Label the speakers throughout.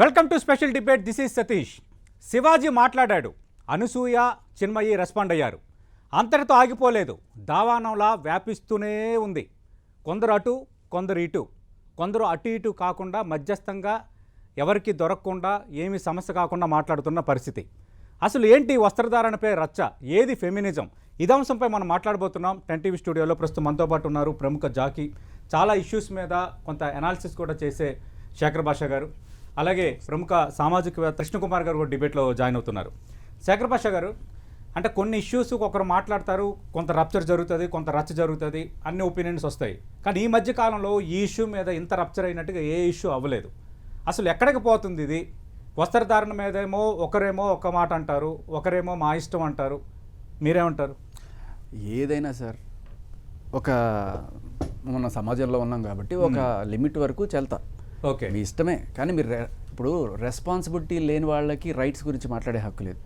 Speaker 1: Welcome to special debate. This is Satish. Shivaji మాట్లాడాడు, Anasuya Chinmayi respond అయ్యారు. అంతటితో ఆగిపోలేదు, దావానంలా వ్యాపిస్తూనే ఉంది. కొందరు అటు కొందరు ఇటు, కొందరు అటు ఇటు కాకుండా మధ్యస్థంగా ఎవరికి దొరకకుండా ఏమీ సమస్య కాకుండా మాట్లాడుతున్న పరిస్థితి. అసలు ఏంటి వస్త్రధారణపై రచ్చ, ఏది ఫెమినిజం? ఇదే అంశంపై మనం మాట్లాడబోతున్నాం. 10 టీవీ స్టూడియోలో ప్రస్తుతం మనతో పాటు ఉన్నారు ప్రముఖ జాకీ, చాలా ఇష్యూస్ మీద కొంత అనాలిసిస్ కూడా చేసే శేఖర్ భాష గారు, అలాగే ప్రముఖ సామాజికవేత్త కృష్ణకుమార్ గారు కూడా డిబేట్లో జాయిన్ అవుతున్నారు. శేఖర్ భాష గారు, అంటే కొన్ని ఇష్యూస్ ఒకరు మాట్లాడతారు, కొంత రప్చర్ జరుగుతుంది, కొంత రచ్చ జరుగుతుంది, అన్ని ఒపీనియన్స్ వస్తాయి. కానీ ఈ మధ్య కాలంలో ఈ ఇష్యూ మీద ఇంత రప్చర్ అయినట్టుగా ఏ ఇష్యూ అవ్వలేదు. అసలు ఎక్కడికి పోతుంది ఇది? వస్త్రధారణ మీదేమో ఒకరేమో ఒక మాట అంటారు, ఒకరేమో మా ఇష్టం అంటారు. మీరేమంటారు?
Speaker 2: ఏదైనా సార్, ఒక మన సమాజంలో ఉన్నాం కాబట్టి ఒక లిమిట్ వరకు చెల్తా.
Speaker 1: ఓకే,
Speaker 2: మీ ఇష్టమే. కానీ మీరు ఇప్పుడు రెస్పాన్సిబిలిటీ లేని వాళ్ళకి రైట్స్ గురించి మాట్లాడే హక్కు లేదు.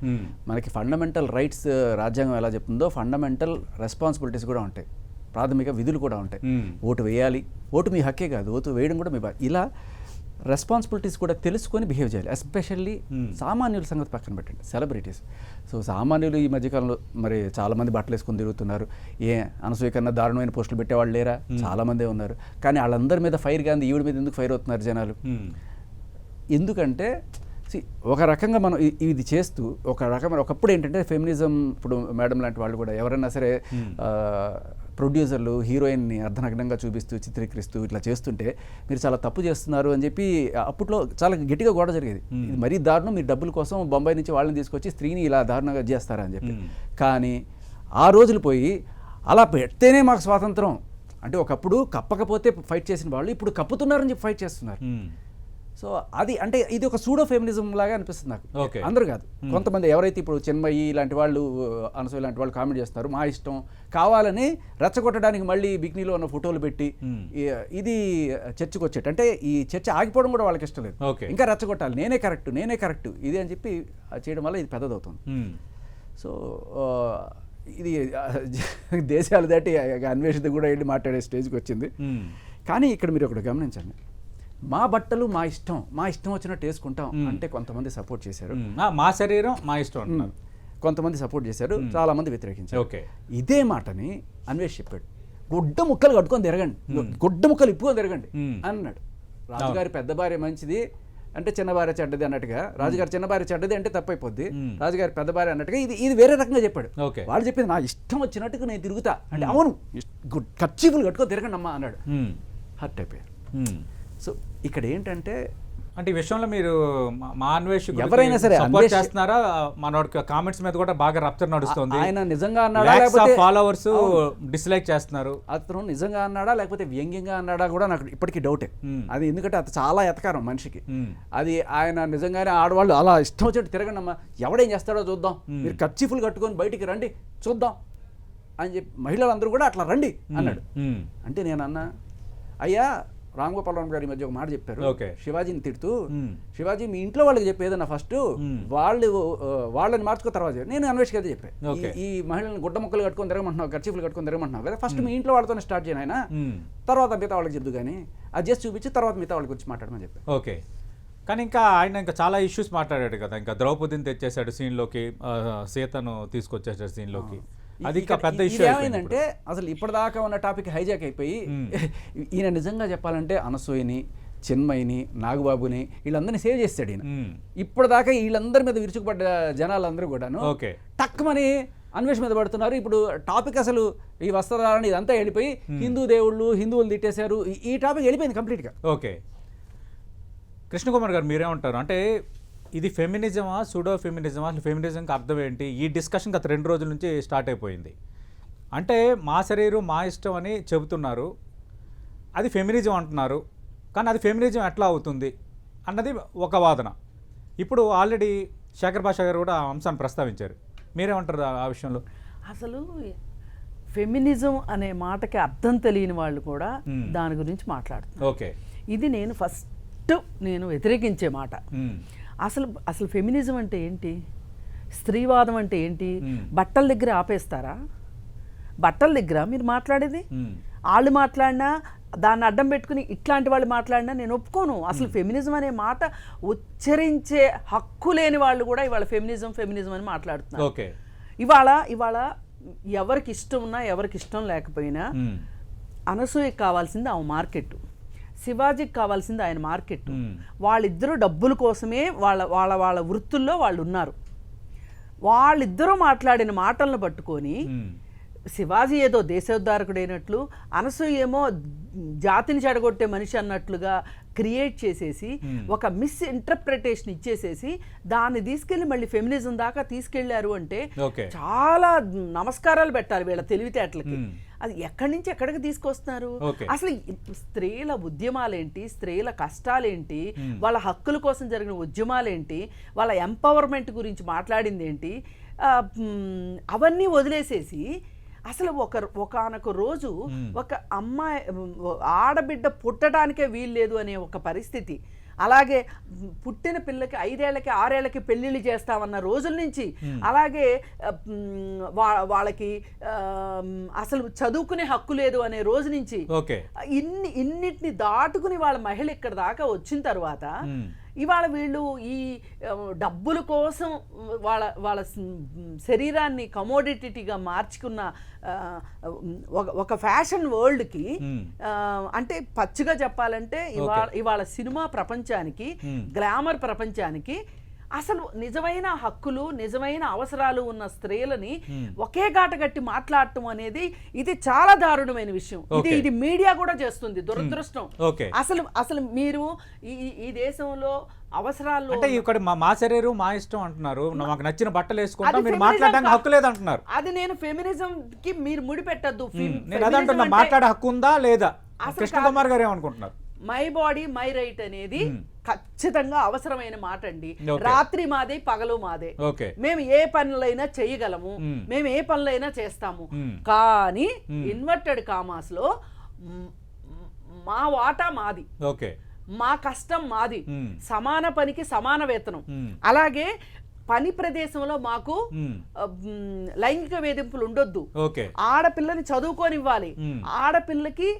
Speaker 2: మనకి ఫండమెంటల్ రైట్స్ రాజ్యాంగం ఎలా చెప్తుందో ఫండమెంటల్ రెస్పాన్సిబిలిటీస్ కూడా ఉంటాయి, ప్రాథమిక విధులు కూడా ఉంటాయి. ఓటు వేయాలి, ఓటు మీ హక్కే కాదు, ఓటు వేయడం కూడా మీ ఇలా రెస్పాన్సిబిలిటీస్ కూడా తెలుసుకొని బిహేవ్ చేయాలి. ఎస్పెషల్లీ సామాన్యుల సంగతి పక్కన పెట్టండి, సెలబ్రిటీస్. సో సామాన్యులు ఈ మధ్యకాలంలో మరి చాలామంది బట్టలు వేసుకొని తిరుగుతున్నారు. అనసూయ కన్నా దారుణమైన పోస్టులు పెట్టేవాళ్ళు లేరా? చాలామందే ఉన్నారు. కానీ వాళ్ళందరి మీద ఫైర్ గాంధీ ఈవిడ మీద ఎందుకు ఫైర్ అవుతున్నారు జనాలు? ఎందుకంటే ఒక రకంగా మనం ఇది చేస్తూ ఒక రకమైన ఒకప్పుడు ఏంటంటే ఫెమినిజం, ఇప్పుడు మేడం లాంటి వాళ్ళు కూడా ఎవరైనా సరే ప్రొడ్యూసర్లు హీరోయిన్ని అర్ధనగ్నంగా చూపిస్తూ చిత్రీకరిస్తూ ఇట్లా చేస్తుంటే మీరు చాలా తప్పు చేస్తున్నారు అని చెప్పి అప్పట్లో చాలా గట్టిగా గొడవ జరిగేది. ఇది మరీ దారుణం, మీరు డబ్బుల కోసం బొంబాయి నుంచి వాళ్ళని తీసుకొచ్చి స్త్రీని ఇలా దారుణంగా చేస్తారా అని చెప్పి. కానీ ఆ రోజులు పోయి అలా పెడితేనే మాకు స్వాతంత్రం అంటే, ఒకప్పుడు కప్పకపోతే ఫైట్ చేసిన వాళ్ళు ఇప్పుడు కప్పుతున్నారని చెప్పి ఫైట్ చేస్తున్నారు. సో అది అంటే ఇది ఒక సూడో ఫెమినిజం లాగా అనిపిస్తుంది నాకు. అందరూ కాదు, కొంతమంది ఎవరైతే ఇప్పుడు చిన్మయి ఇలాంటి వాళ్ళు, అనసూయ లాంటి వాళ్ళు కామెంట్ చేస్తున్నారు, మా ఇష్టం కావాలని రెచ్చగొట్టడానికి మళ్ళీ బిక్నీలో ఉన్న ఫోటోలు పెట్టి ఇది చర్చకు వచ్చేట, అంటే ఈ చర్చ ఆగిపోవడం కూడా వాళ్ళకి ఇష్టం లేదు. ఇంకా రెచ్చగొట్టాలి, నేనే కరెక్ట్ ఇది అని చెప్పి చేయడం వల్ల ఇది పెద్దదవుతుంది. సో ఇది దేశాలు దాటి అన్వేషిత కూడా వెళ్ళి మాట్లాడే స్టేజ్కి వచ్చింది. కానీ ఇక్కడ మీరు ఒకటి గమనించండి, మా బట్టలు మా ఇష్టం వచ్చినట్టు వేసుకుంటాం అంటే కొంతమంది సపోర్ట్ చేశారు,
Speaker 1: మా శరీరం మా ఇష్టం అంటున్నారు.
Speaker 2: కొంతమంది సపోర్ట్ చేశారు, చాలా మంది వ్యతిరేకించారు. ఇదే మాటని అన్వేష్ చెప్పాడు, గుడ్డ ముక్కలు కట్టుకొని తిరగండి, గుడ్డ ముక్కలు ఇప్పుకొని తిరగండి అన్నాడు. రాజుగారి పెద్ద భార్య మంచిది అంటే చిన్న భార్య చెడ్డది అన్నట్టుగా, రాజుగారి చిన్న భార్య చెడ్డది అంటే తప్పైపోద్ది, రాజుగారి పెద్ద భార్య అన్నట్టుగా ఇది వేరే రకంగా చెప్పాడు. వాళ్ళు చెప్పింది నా ఇష్టం వచ్చినట్టుగా నేను తిరుగుతా అంటే, అవును కర్చీఫులు కట్టుకొని తిరగండి అమ్మా అన్నాడు. హర్ట్ అయిపోయారు. సో ఇక్కడ ఏంటంటే,
Speaker 1: అంటే ఈ విషయంలో మీరు మా అన్వేష్
Speaker 2: ఎవరైనా సరే
Speaker 1: సపోర్ట్ చేస్తున్నారా? మనోడి కామెంట్స్ మీద కూడా బాగా రప్చర్ నడుస్తుంది.
Speaker 2: ఆయన నిజంగా అన్నాడా లేకపోతే
Speaker 1: ఫాలోవర్స్ డిస్లైక్ చేస్తున్నారు,
Speaker 2: అతను నిజంగా అన్నాడా లేకపోతే వ్యంగ్యంగా అన్నాడా కూడా నాకు ఇప్పటికీ డౌటే. అది ఎందుకంటే అది చాలా ఎతకారం మనిషికి. అది ఆయన నిజంగానే ఆడవాళ్ళు అలా ఇష్టం వచ్చినట్టు తిరగండి అమ్మా, ఎవడేం చేస్తాడో చూద్దాం, మీరు కర్చీఫులు కట్టుకొని బయటికి రండి చూద్దాం అని చెప్పి మహిళలందరూ కూడా అట్లా రండి అన్నాడు. అంటే నేను అన్నా, అయ్యా రాంగోపాలరావు గారు ఈ మధ్య ఒక మాట చెప్పారు శివాజీని తిడుతూ, శివాజీ మీ ఇంట్లో వాళ్ళకి చెప్పేదన్నా ఫస్ట్, వాళ్ళని మార్చుకో తర్వాత. నేను అన్వేష్ కదా చెప్పాను, ఈ మహిళలను గుడ్డ ముక్కలు కట్టుకొని తిరగమంటున్నావు, కర్చీఫ్లు కట్టుకొని తిరగమంటున్నావు కదా, ఫస్ట్ మీ ఇంట్లో వాళ్ళతోనే స్టార్ట్ చేయను, ఆయన తర్వాత మిగతా వాళ్ళకి చెప్దు, కానీ అది చేసి చూపించి తర్వాత మిగతా వాళ్ళ గురించి మాట్లాడమని చెప్పాను.
Speaker 1: ఓకే, కానీ ఇంకా ఆయన ఇంకా చాలా ఇష్యూస్ మాట్లాడాడు కదా. ఇంకా ద్రౌపదిని తెచ్చేసాడు సీన్లోకి, సీతను తీసుకొచ్చేసాడు సీన్లోకి. అది ఇంకా పెద్ద ఇష్యూ
Speaker 2: ఏమైందంటే, అసలు ఇప్పటిదాకా ఉన్న టాపిక్ హైజాక్ అయిపోయి ఈయన నిజంగా చెప్పాలంటే అనసూయని, చిన్మయిని, నాగబాబుని వీళ్ళందరినీ సేవ్ చేస్తాడు ఈయన. ఇప్పటిదాకా వీళ్ళందరి మీద విరుచుకుపడ్డ జనాలందరూ కూడాను టక్కుమని అన్వేష్ మీద పడుతున్నారు. ఇప్పుడు టాపిక్ అసలు ఈ వస్త్రధారణ ఇదంతా వెళ్ళిపోయి హిందూ దేవుళ్ళు, హిందువులు తిట్టేశారు, ఈ టాపిక్ వెళ్ళిపోయింది కంప్లీట్గా.
Speaker 1: ఓకే, కృష్ణకుమార్ గారు మీరేమంటారు? అంటే ఇది ఫెమినిజమా, సూడో ఫెమినిజమా? అసలు ఫెమినిజంకి అర్థం ఏంటి? ఈ డిస్కషన్ గత 2 రోజుల నుంచి స్టార్ట్ అయిపోయింది. అంటే మా శరీరం మా ఇష్టం అని చెబుతున్నారు, అది ఫెమినిజం అంటున్నారు. కానీ అది ఫెమినిజం ఎట్లా అవుతుంది అన్నది ఒక వాదన. ఇప్పుడు ఆల్రెడీ శేఖర్ భాష గారు కూడా ఆ అంశాన్ని ప్రస్తావించారు. మీరేమంటారు ఆ విషయంలో?
Speaker 3: అసలు ఫెమినిజం అనే మాటకి అర్థం తెలియని వాళ్ళు కూడా దాని గురించి మాట్లాడుతున్నారు.
Speaker 1: ఓకే, ఇది
Speaker 3: నేను వ్యతిరేకించే మాట. అసలు ఫెమినిజం అంటే ఏంటి? స్త్రీవాదం అంటే ఏంటి? బట్టల దగ్గర ఆపేస్తారా? బట్టల దగ్గర మీరు మాట్లాడేది, వాళ్ళు మాట్లాడినా దాన్ని అడ్డం పెట్టుకుని ఇట్లాంటి వాళ్ళు మాట్లాడినా నేను ఒప్పుకోను. అసలు ఫెమినిజం అనే మాట ఉచ్చరించే హక్కు లేని వాళ్ళు కూడా ఇవాళ ఫెమినిజం అని మాట్లాడుతున్నారు.
Speaker 1: ఓకే,
Speaker 3: ఇవాళ ఎవరికి ఇష్టం ఉన్నా ఎవరికి ఇష్టం లేకపోయినా అనసూయకి కావాల్సింది ఆమె మార్కెట్, శివాజీకి కావాల్సింది ఆయన మార్కెట్. వాళ్ళిద్దరూ డబ్బుల కోసమే వాళ్ళ వృత్తుల్లో వాళ్ళు ఉన్నారు. వాళ్ళిద్దరూ మాట్లాడిన మాటలను పట్టుకొని శివాజీ ఏదో దేశోద్ధారకుడైనట్లు, అనసూయ ఏమో జాతిని చెడగొట్టే మనిషి అన్నట్లుగా క్రియేట్ చేసేసి ఒక మిస్ ఇంటర్ప్రిటేషన్ ఇచ్చేసేసి దాన్ని తీసుకెళ్ళి మళ్ళీ ఫెమినిజం దాకా తీసుకెళ్లారు అంటే చాలా నమస్కారాలు పెట్టాలి వీళ్ళ తెలివితేటలకి. అది ఎక్కడి నుంచి ఎక్కడికి తీసుకొస్తున్నారు? అసలు స్త్రీల ఉద్యమాలేంటి, స్త్రీల కష్టాలేంటి, వాళ్ళ హక్కుల కోసం జరిగిన ఉద్యమాలేంటి, వాళ్ళ ఎంపవర్మెంట్ గురించి మాట్లాడింది ఏంటి, అవన్నీ వదిలేసేసి అసలు ఒకనొక రోజు ఒక అమ్మాయి ఆడబిడ్డ పుట్టడానికే వీల్లేదు అనే ఒక పరిస్థితి, అలాగే పుట్టిన పిల్లకి 5 ఏళ్లకి 6 ఏళ్లకి పెళ్ళిళ్ళు చేస్తామన్న రోజుల నుంచి, అలాగే వాళ్ళకి అసలు చదువుకునే హక్కు లేదు అనే రోజు నుంచి ఇన్నిటిని దాటుకుని వాళ్ళ మహిళ ఇక్కడ దాకా వచ్చిన తర్వాత ఇవాళ వీళ్ళు ఈ డబ్బుల కోసం వాళ్ళ శరీరాన్ని కమోడిటీగా మార్చుకున్న ఒక ఫ్యాషన్ వరల్డ్కి, అంటే పచ్చిగా చెప్పాలంటే ఇవాళ సినిమా ప్రపంచానికి, గ్లామర్ ప్రపంచానికి అసలు నిజమైన హక్కులు, నిజమైన అవసరాలు ఉన్న స్త్రీలని ఒకే గాట కట్టి మాట్లాడటం అనేది ఇది చాలా దారుణమైన విషయం. ఇది మీడియా కూడా చేస్తుంది, దురదృష్టం. అసలు మీరు ఈ దేశంలో అవసరాలు
Speaker 1: అంటే ఇక్కడ మా శరీరం మా ఇష్టం అంటున్నారు, మాకు నచ్చిన బట్టలు వేసుకుంటా, మీరు మాట్లాడడానికి హక్కు లేదు అంటున్నారు.
Speaker 3: అది నేను ఫెమినిజం కి మీరు ముడిపెట్టద్దు.
Speaker 1: నేను అదంటున్నా, మాట్లాడే హక్కు ఉందా లేదా? కృష్ణ కుమార్ గారు ఏమనుకుంటున్నారు?
Speaker 3: మై బాడీ మై రైట్ అనేది ఖచ్చితంగా అవసరమైన మాట అండి. రాత్రి మాదే, పగలు మాదే. మేము ఏ పనులైనా చేయగలము, మేము ఏ పనులైనా చేస్తాము. కానీ ఇన్వర్టెడ్ కామాస్ లో మా వాటా మాది, మా కష్టం మాది, సమాన పనికి సమాన వేతనం. అలాగే పని ప్రదేశంలో మాకు లైంగిక వేధింపులు ఉండొద్దు. ఆడపిల్లని చదువుకోనివ్వాలి, ఆడపిల్లకి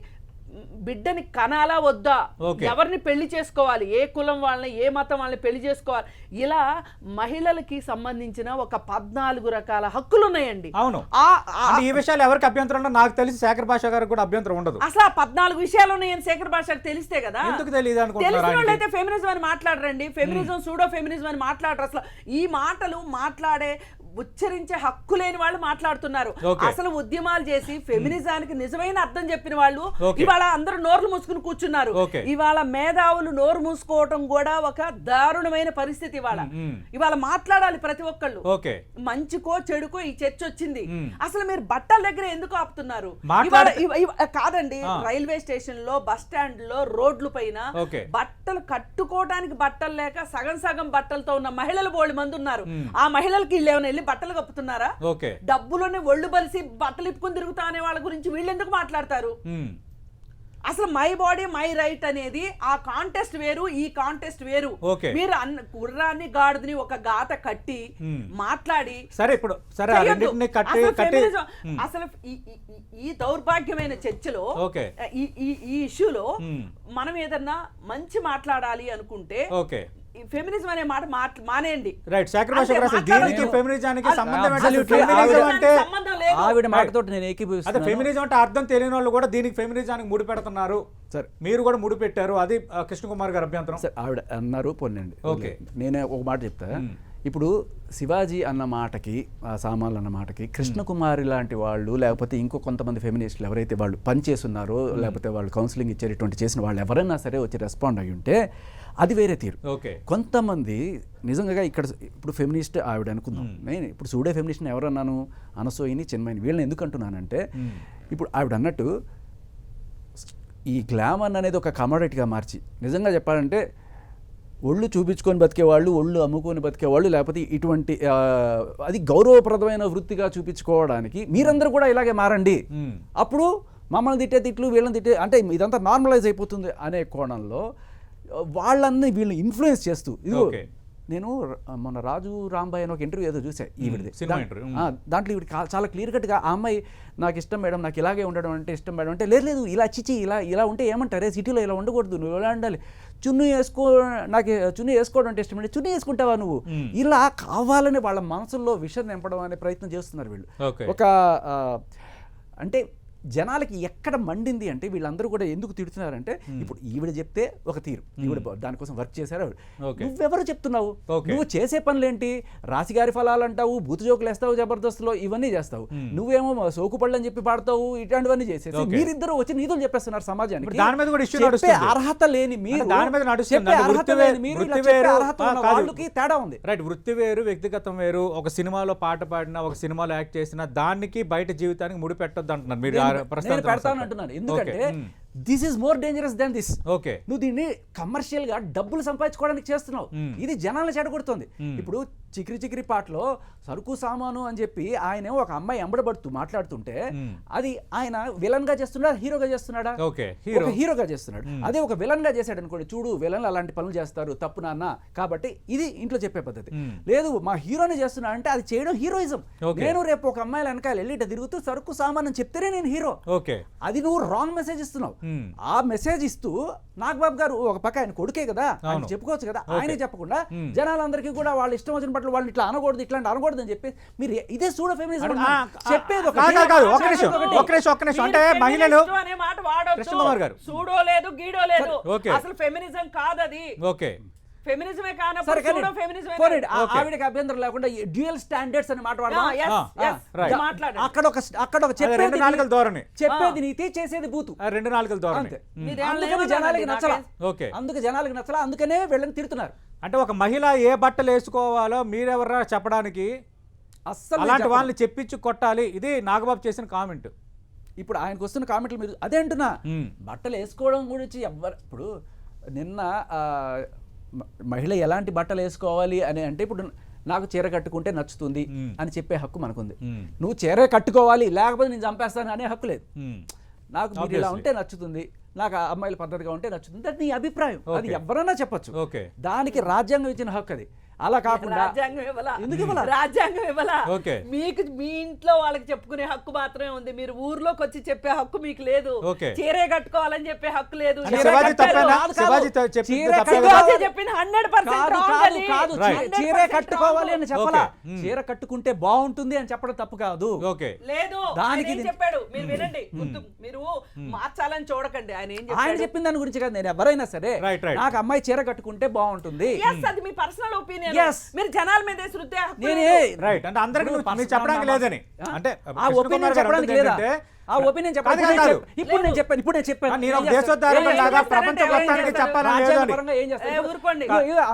Speaker 3: బిడ్డని కనాలా వద్దా, ఎవరిని పెళ్లి చేసుకోవాలి, ఏ కులం వాళ్ళని, ఏ మతం వాళ్ళని పెళ్లి చేసుకోవాలి, ఇలా మహిళలకి సంబంధించిన ఒక 14 రకాల హక్కులు ఉన్నాయండి.
Speaker 1: అవును, ఈ విషయాలు ఎవరికి అభ్యంతరం ఉండదు. నాకు తెలిసి శేఖర్ భాష గారికి కూడా అభ్యంతరం ఉండదు.
Speaker 3: అసలు ఆ 14 విషయాలు ఉన్నాయని శేఖర్ భాషకు తెలిస్తే కదా.
Speaker 1: ఎందుకు తెలియదు అనుకుంటున్నారు?
Speaker 3: తెలిసిన వాళ్ళైతే ఫెమినిజం అని మాట్లాడరండి, ఫెమినిజం సూడో ఫెమినిజం అని మాట్లాడరు. అసలు ఈ మాటలు మాట్లాడే ఉచ్చరించే హక్కు లేని వాళ్ళు మాట్లాడుతున్నారు. అసలు ఉద్యమాలు చేసి ఫెమినిజానికి నిజమైన అర్థం చెప్పిన వాళ్ళు ఇవాళ అందరూ నోర్లు మూసుకుని కూర్చున్నారు. ఇవాళ మేధావులు నోరు మూసుకోవటం కూడా ఒక దారుణమైన పరిస్థితి. ఇవాళ మాట్లాడాలి ప్రతి ఒక్కళ్ళు, మంచికో చెడుకో ఈ చర్చ వచ్చింది. అసలు మీరు బట్టల దగ్గర ఎందుకు ఆపుతున్నారు? కాదండి, రైల్వే స్టేషన్ లో, బస్ స్టాండ్ లో, రోడ్ల పైన బట్టలు కట్టుకోవడానికి బట్టలు లేక సగం సగం బట్టలతో ఉన్న మహిళలు బోల్డ్ మంది ఉన్నారు. ఆ మహిళలకి వీళ్ళు ఏమైనా వెళ్ళి బట్టలు కప్పుతున్నారా? డబ్బులోనే ఒళ్ళు బలిసి బట్టలు ఇప్పుకొని తిరుగుతా అనే వాళ్ళ గురించి వీళ్ళు ఎందుకు మాట్లాడతారు? అసలు మై బాడీ మై రైట్ అనేది ఆ కాంటెస్ట్ వేరు, ఈ కాంటెస్ట్ వేరు. మీరు గుర్రాన్ని గాడిదని ఒక గాత కట్టి మాట్లాడి అసలు ఈ దౌర్భాగ్యమైన చర్చలో, ఈ ఇష్యూలో మనం ఏదన్నా మంచి మాట్లాడాలి అనుకుంటే ఫెమినిజం అనే మాట మానేయండి.
Speaker 1: రైట్, ఫెమినిజం అంటే అర్థం తెలియని వాళ్ళు కూడా దీనికి ఫెమినిజానికి ముడి పెడుతున్నారు. మీరు కూడా ముడి పెట్టారు, అది కృష్ణ కుమార్ గారు అభ్యంతరం.
Speaker 2: ఆవిడ అన్నారు పోనండి. నేనే ఒక మాట చెప్తా. ఇప్పుడు శివాజీ అన్న మాటకి, సామాన్లు అన్న మాటకి కృష్ణకుమారి లాంటి వాళ్ళు, లేకపోతే ఇంకో కొంతమంది ఫెమినిస్టులు ఎవరైతే వాళ్ళు పనిచేస్తున్నారో, లేకపోతే వాళ్ళు కౌన్సిలింగ్ ఇచ్చారు, ఇటువంటి చేసిన వాళ్ళు ఎవరైనా సరే వచ్చి రెస్పాండ్ అయ్యి ఉంటే అది వేరే తీరు. కొంతమంది నిజంగా ఇక్కడ ఇప్పుడు ఫెమినిస్ట్ ఆవిడ అనుకుందాం, నేను ఇప్పుడు సూడే ఫెమినిస్ట్ని ఎవరన్నాను, అనసూయని, చిన్మయిని, వీళ్ళని ఎందుకు అంటున్నానంటే ఇప్పుడు ఆవిడ అన్నట్టు ఈ గ్లామర్ అనేది ఒక కమోడిటీగా మార్చి, నిజంగా చెప్పాలంటే ఒళ్ళు చూపించుకొని బతికేవాళ్ళు, ఒళ్ళు అమ్ముకొని బతికేవాళ్ళు, లేకపోతే ఇటువంటి అది గౌరవప్రదమైన వృత్తిగా చూపించుకోవడానికి మీరందరూ కూడా ఇలాగే మారండి, అప్పుడు మమ్మల్ని తిట్టే తిట్లు, వీళ్ళని తిట్టే, అంటే ఇదంతా నార్మలైజ్ అయిపోతుంది అనే కోణంలో వాళ్ళని వీళ్ళని ఇన్ఫ్లుయెన్స్ చేస్తూ, ఇదిగో నేను మొన్న రాజు రాంబాయ్ అని ఒక ఇంటర్వ్యూ ఏదో చూసా ఈవిడిది.
Speaker 1: Cinema interview.
Speaker 2: దాంట్లో ఈవిడ చాలా క్లియర్ కట్గా ఆ అమ్మాయి నాకు ఇష్టం మేడం, నాకు ఇలాగే ఉండడం అంటే ఇష్టం మేడం అంటే, లేదు ఇలా చిచి ఇలా ఉంటే ఏమంటారే, సిటీలో ఇలా ఉండకూడదు, నువ్వు ఎలా ఉండాలి, చున్నీ వేసుకోవడం అంటే ఇష్టం అంటే చున్నీ వేసుకుంటావా నువ్వు, ఇలా కావాలని వాళ్ళ మనసుల్లో విషయం నింపడం అనే ప్రయత్నం చేస్తున్నారు వీళ్ళు. ఒక అంటే జనాలకి ఎక్కడ మండింది అంటే వీళ్ళందరూ కూడా ఎందుకు తిడుతున్నారంటే, ఇప్పుడు ఈవిడ చెప్తే ఒక తీరు, ఈవిడ దానికోసం వర్క్ చేశారు, నువ్వెవరు చెప్తున్నావు, నువ్వు చేసే పనులేంటి, రాశిగారి ఫలాలు అంటావు, బూతు జోకులు వేస్తావు, జబర్దస్త్లో ఇవన్నీ చేస్తావు, నువ్వేమో సోకుపళ్ళు అని చెప్పి పాడతావు, ఇట్లాంటివన్నీ చేసేసి మీరిద్దరు వచ్చి నీతులు చెప్పేస్తున్నారు సమాజానికి. చెప్పే అర్హత లేని మీరు, వాళ్ళకి తేడా ఉంది.
Speaker 1: రైట్, వృత్తి వేరు వ్యక్తిగతం వేరు. ఒక సినిమాలో పాట పాడినా, ఒక సినిమాలో యాక్ట్ చేసినా దానికి బయట జీవితానికి ముడి పెట్టొద్దు అంటున్నారు మీరు.
Speaker 2: నేను పెడతాను అంటున్నాను, ఎందుకంటే this is more dangerous than this.
Speaker 1: Okay,
Speaker 2: నువ్వు దీన్ని కమర్షియల్ గా డబ్బులు సంపాదించుకోవడానికి చేస్తున్నావు, ఇది జనాలను చెడగొడుతుంది. ఇప్పుడు చిక్రి పాటలో సరుకు సామాను అని చెప్పి ఆయన ఒక అమ్మాయి ఎంబడబడుతూ మాట్లాడుతుంటే అది ఆయన విలన్ గా చేస్తున్నాడా, హీరోగా చేస్తున్నాడా? హీరోగా చేస్తున్నాడు. అదే ఒక విలన్ గా చేశాడు అనుకోండి, చూడు విలన్లు అలాంటి పనులు చేస్తారు, తప్పు నాన్న, కాబట్టి ఇది ఇంట్లో చెప్పే పద్ధతి. లేదు మా హీరోని చేస్తున్నా అంటే అది చేయడం హీరోయిజం. నేను రేపు ఒక అమ్మాయిల వెనకాల వెళ్ళి తిరుగుతూ సరుకు సామాను అని చెప్తేనే నేను హీరో, అది నువ్వు రాంగ్ మెసేజ్ ఇస్తున్నావు. ఆ మెసేజ్ ఇస్తూ నాగబాబు గారు ఒక పక్క ఆయన కొడుకే కదా, ఆయన చెప్పుకోవచ్చు కదా, ఆయనే చెప్పకుండా జనాలందరికీ కూడా వాళ్ళు ఇష్టం వచ్చిన పట్ల వాళ్ళు ఇట్లా అనకూడదు, ఇట్లాంటి అనకూడదు అని చెప్పి మీరు ఇదే సూడో ఫెమినిజం చెప్పేది.
Speaker 1: అంటే మహిళలు
Speaker 3: కృష్ణకుమార్ గారు సూడో లేదు గీడో లేదు, అసలు ఫెమినిజం కాదది.
Speaker 1: ఓకే,
Speaker 3: ఫెమినిజమే కానప్పుడు
Speaker 2: ఆవిడకి అభ్యంతరం లేకుండా డ్యూయల్ స్టాండర్డ్స్ అని మాట్లాడదాం. అక్కడ ఒక చెప్పేది నీతి, చేసేది బూతు,
Speaker 1: 2 నాలుకల ధోరణి.
Speaker 2: అందుకని జనాలకి నచ్చలా, జనాలకి నచ్చలా, అందుకనే వీళ్ళని తిడుతున్నారు.
Speaker 1: అంటే ఒక మహిళ ఏ బట్టలు వేసుకోవాలో మీరెవరా చెప్పడానికి, అస్సలు అలాంటి వాళ్ళని చెప్పించి కొట్టాలి, ఇది నాగబాబు చేసిన కామెంట్.
Speaker 2: ఇప్పుడు ఆయనకు వస్తున్న కామెంట్లు మీరు అదే అంటున్నా, బట్టలు వేసుకోవడం గురించి ఇప్పుడు నిన్న మహిళ ఎలాంటి బట్టలు వేసుకోవాలి అని అంటే, ఇప్పుడు నాకు చీర కట్టుకుంటే నచ్చుతుంది అని చెప్పే హక్కు మనకుంది. నువ్వు చీర కట్టుకోవాలి లేకపోతే నేను చంపేస్తాను అనే హక్కు లేదు. నాకు మీరు ఇలా ఉంటే నచ్చుతుంది, నాకు అమ్మాయిల పద్ధతిగా ఉంటే నచ్చుతుంది, అది నీ అభిప్రాయం, అది ఎవరైనా చెప్పొచ్చు. దానికి రాజ్యాంగం ఇచ్చిన హక్కు అది. అలా కాకుండా
Speaker 3: రాజ్యాంగం ఇవ్వాలా, మీకు మీ ఇంట్లో వాళ్ళకి చెప్పుకునే హక్కు మాత్రమే ఉంది, మీరు ఊర్లోకి వచ్చి చెప్పే హక్కు మీకు లేదు, చీరే కట్టుకోవాలని చెప్పే హక్కు లేదు.
Speaker 2: చీరే కట్టుకోవాలి అని చెప్పాలా, చీర కట్టుకుంటే బాగుంటుంది అని చెప్పడం తప్పు కాదు.
Speaker 3: లేదు, దానికి చెప్పాడు, మీరు వినండి, మీరు మార్చాలని చూడకండి.
Speaker 2: ఆయన చెప్పిన దాని గురించి కాదు, నేను ఎవరైనా సరే నాకు అమ్మాయి చీర కట్టుకుంటే బాగుంటుంది,
Speaker 3: అది మీ పర్సనల్ ఒపీనియన్. మీరు జనాల మీద
Speaker 1: చెప్పడానికి లేదని అంటే
Speaker 2: ఆ ఒపీనియన్ చెప్పడానికి లేదా, ఆ ఒపీనియన్ చెప్పడానికి ఇప్పుడు నేను చెప్పాను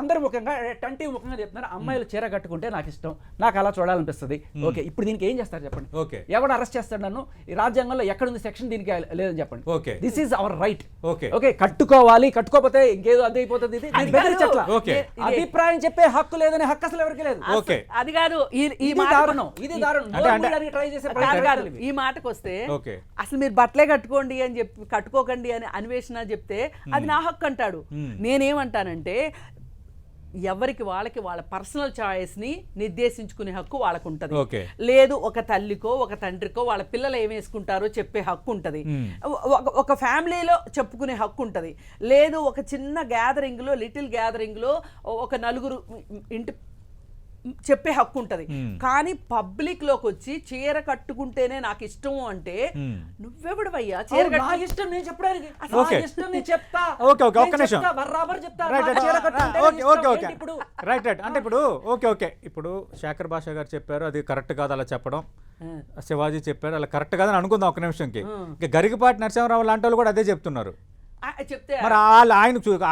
Speaker 2: అందరి ముఖంగా టంటి ముఖంగా చెప్తున్నారు, అమ్మాయిలు చీర కట్టుకుంటే నాకు ఇష్టం, నాకు అలా చూడాలనిపిస్తుంది. ఓకే, ఇప్పుడు దీనికి ఏం చేస్తారు చెప్పండి, ఎవరు అరెస్ట్ చేస్తాడు నన్ను, ఈ రాజ్యాంగంలో ఎక్కడుంది సెక్షన్ దీనికి లేదని చెప్పండి. This is our right. Okay, కట్టుకోవాలి, కట్టుకోకపోతే ఇంకేదో అది అయిపోతుంది, అభిప్రాయం చెప్పే హక్కు లేదని హక్కు అసలు ఎవరికి లేదు.
Speaker 3: అది కాదు, ఈ
Speaker 2: దారుణం, ఇది దారుణం. ట్రై చేసే
Speaker 3: ఈ మాటకు వస్తే అసలు మీరు బట్టలే కట్టుకోండి అని చెప్పి కట్టుకోకండి అని అన్వేషణ చెప్తే అది నా హక్కు అంటాడు. నేనేమంటానంటే ఎవరికి వాళ్ళకి వాళ్ళ పర్సనల్ చాయిస్ ని నిర్దేశించుకునే హక్కు వాళ్ళకు ఉంటది. లేదు ఒక తల్లికో ఒక తండ్రికో వాళ్ళ పిల్లలు ఏం వేసుకుంటారో చెప్పే హక్కు ఉంటది, ఒక ఫ్యామిలీలో చెప్పుకునే హక్కు ఉంటది. లేదు ఒక చిన్న గ్యాదరింగ్ లో, లిటిల్ గ్యాదరింగ్ లో ఒక నలుగురు ఇంటి చెప్పే హక్కు ఉంటది. కానీ పబ్లిక్ లోకి వచ్చి చీర కట్టుకుంటేనే నాకు ఇష్టం అంటే నువ్వెవడవయ్యా చీర
Speaker 2: ఇష్టం నేను చెప్పడానికి,
Speaker 1: అంటే ఇప్పుడు శేఖర్ భాష గారు చెప్పారు, అది కరెక్ట్ కాదు అలా చెప్పడం, శివాజీ చెప్పారు అలా కరెక్ట్ కాదని అనుకుందాం ఒక నిమిషంకి. ఇంకా గరికపాటి నరసింహారావు లాంటి వాళ్ళు కూడా అదే చెప్తున్నారు. మరి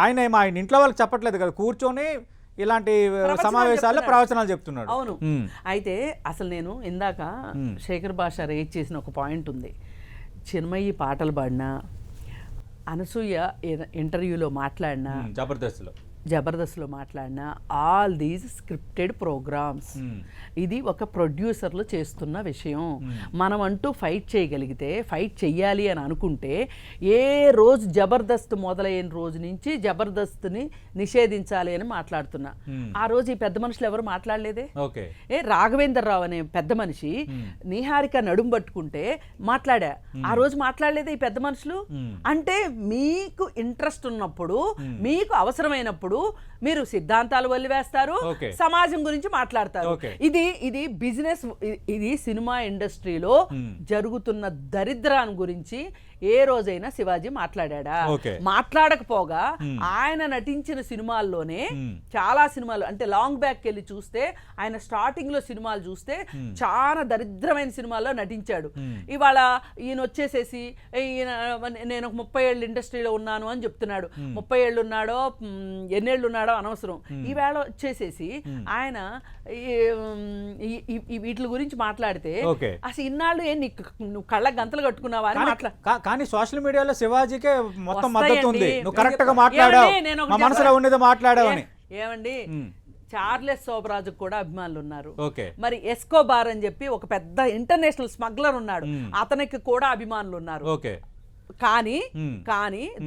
Speaker 1: ఆయన ఇంట్లో వాళ్ళకి చెప్పట్లేదు కదా, కూర్చొని ఇలాంటి సమావేశాల్లో ప్రవచనాలు చెప్తున్నాడు.
Speaker 3: అవును, అయితే అసలు నేను ఇందాక శేఖర్ భాష రేజ్ చేసిన ఒక పాయింట్ ఉంది. చిన్మయి పాటలు పాడినా, అనసూయ ఇంటర్వ్యూలో మాట్లాడినా, జబర్దస్త్లో మాట్లాడిన ఆల్ దీస్ స్క్రిప్టెడ్ ప్రోగ్రామ్స్. ఇది ఒక ప్రొడ్యూసర్లు చేస్తున్న విషయం. మనం అంటూ ఫైట్ చేయగలిగితే, ఫైట్ చెయ్యాలి అని అనుకుంటే, ఏ రోజు జబర్దస్త్ మొదలైన రోజు నుంచి జబర్దస్త్ని నిషేధించాలి అని మాట్లాడుతున్నా. ఆ రోజు ఈ పెద్ద మనుషులు ఎవరు మాట్లాడలేదే. రాఘవేంద్ర రావు అనే పెద్ద మనిషి నిహారిక నడుము పట్టుకుంటే మాట్లాడా, ఆ రోజు మాట్లాడలేదే ఈ పెద్ద మనుషులు. అంటే మీకు ఇంట్రెస్ట్ ఉన్నప్పుడు, మీకు అవసరమైనప్పుడు మీరు సిద్ధాంతాలు వదిలివేస్తారు, సమాజం గురించి మాట్లాడతారు. ఇది బిజినెస్. ఇది సినిమా ఇండస్ట్రీలో జరుగుతున్న దరిద్రాన్ని గురించి ఏ రోజైనా శివాజీ మాట్లాడా? మాట్లాడకపోగా ఆయన నటించిన సినిమాల్లోనే చాలా సినిమాలు, అంటే లాంగ్ బ్యాక్ వెళ్ళి చూస్తే ఆయన స్టార్టింగ్ లో సినిమాలు చూస్తే చాలా దరిద్రమైన సినిమాల్లో నటించాడు. ఇవాళ ఈయన వచ్చేసేసి నేను ఒక 30 ఏళ్ళు ఇండస్ట్రీలో ఉన్నాను అని చెప్తున్నాడు. 30 ఏళ్ళు ఉన్నాడో ఎన్నేళ్ళు ఉన్నాడో అనవసరం. ఈవేళ వచ్చేసేసి ఆయన వీటి గురించి మాట్లాడితే అసలు ఇన్నాళ్ళు నువ్వు కళ్ళ గంతలు కట్టుకున్నావా అని
Speaker 1: కానీ సోషల్ మీడియాలో శివాజీకే మొత్తం మద్దతు ఉంది. నువ్వు కరెక్ట్ గా మాట్లాడావు, మా మనసులో ఉన్నది మాట్లాడావని.
Speaker 3: ఏమండి, చార్లెస్ శోభరాజుకు కూడా అభిమానులు ఉన్నారు. మరి ఎస్కోబార్ అని చెప్పి ఒక పెద్ద ఇంటర్నేషనల్ స్మగ్లర్ ఉన్నాడు, అతనికి కూడా అభిమానులు ఉన్నారు. కానీ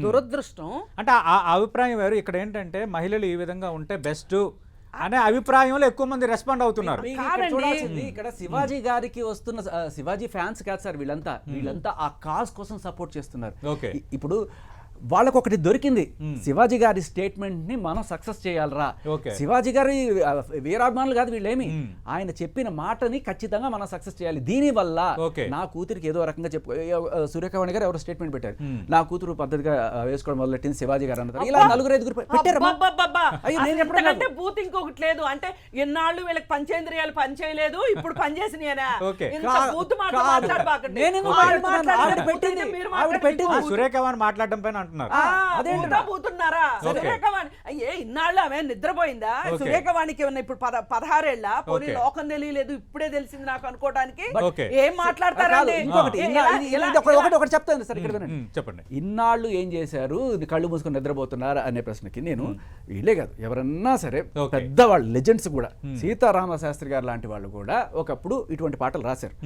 Speaker 3: దురదృష్టం
Speaker 1: అంటే ఆ అభిప్రాయం వేరు. ఇక్కడ ఏంటంటే మహిళలు ఈ విధంగా ఉంటే బెస్ట్ అనే అభిప్రాయంలో ఎక్కువ మంది రెస్పాండ్ అవుతున్నారు.
Speaker 2: ఇక్కడ శివాజీ గారికి వస్తున్న శివాజీ ఫ్యాన్స్ కాదు సార్, వీళ్ళంతా ఆ కాజ్ కోసం సపోర్ట్ చేస్తున్నారు. ఇప్పుడు వాళ్ళకు ఒకటి దొరికింది, శివాజీ గారి స్టేట్మెంట్ ని మనం సక్సెస్ చేయాలరా. శివాజీ గారి వీరాభిమానులు కాదు వీళ్ళేమి, ఆయన చెప్పిన మాటని ఖచ్చితంగా మనం సక్సెస్ చేయాలి. దీని వల్ల నా కూతురికి ఏదో రకంగా సూర్యకామణి గారు ఎవరో స్టేట్మెంట్ పెట్టారు, నా కూతురు పద్ధతిగా వేసుకోవడం మొదలెట్టింది శివాజీ గారు అన్నారు. ఇలా 4-5 పెట్టారు.
Speaker 3: బూత్ ఇంకొకటి లేదు అంటే ఎన్నాళ్ళు వీళ్ళకి పంచేంద్రియాలు పని చేయలేదు, ఇప్పుడు పనిచేసినాయనా?
Speaker 1: సూర్యకామణి మాట్లాడడం పైన
Speaker 3: ఇన్నాళ్ళు ఆమె నిద్రపోయిందా? సురేఖవాణికి ఏమన్నా ఇప్పుడు 16 ఏళ్ళ పోనీ లోకం తెలియలేదు ఇప్పుడే తెలిసింది నాకు అనుకోవడానికి ఏం మాట్లాడతారండి?
Speaker 2: ఒకటి చెప్తాను సార్, ఇక్కడ చెప్పండి. ఇన్నాళ్ళు ఏం చేశారు, కళ్ళు మూసుకొని నిద్రపోతున్నారు అనే ప్రశ్నకి నేను వీళ్ళే కాదు ఎవరన్నా సరే పెద్దవాళ్ళు లెజెండ్స్ కూడా, సీతారామ శాస్త్రి గారు లాంటి వాళ్ళు కూడా ఒకప్పుడు ఇటువంటి పాటలు రాశారు.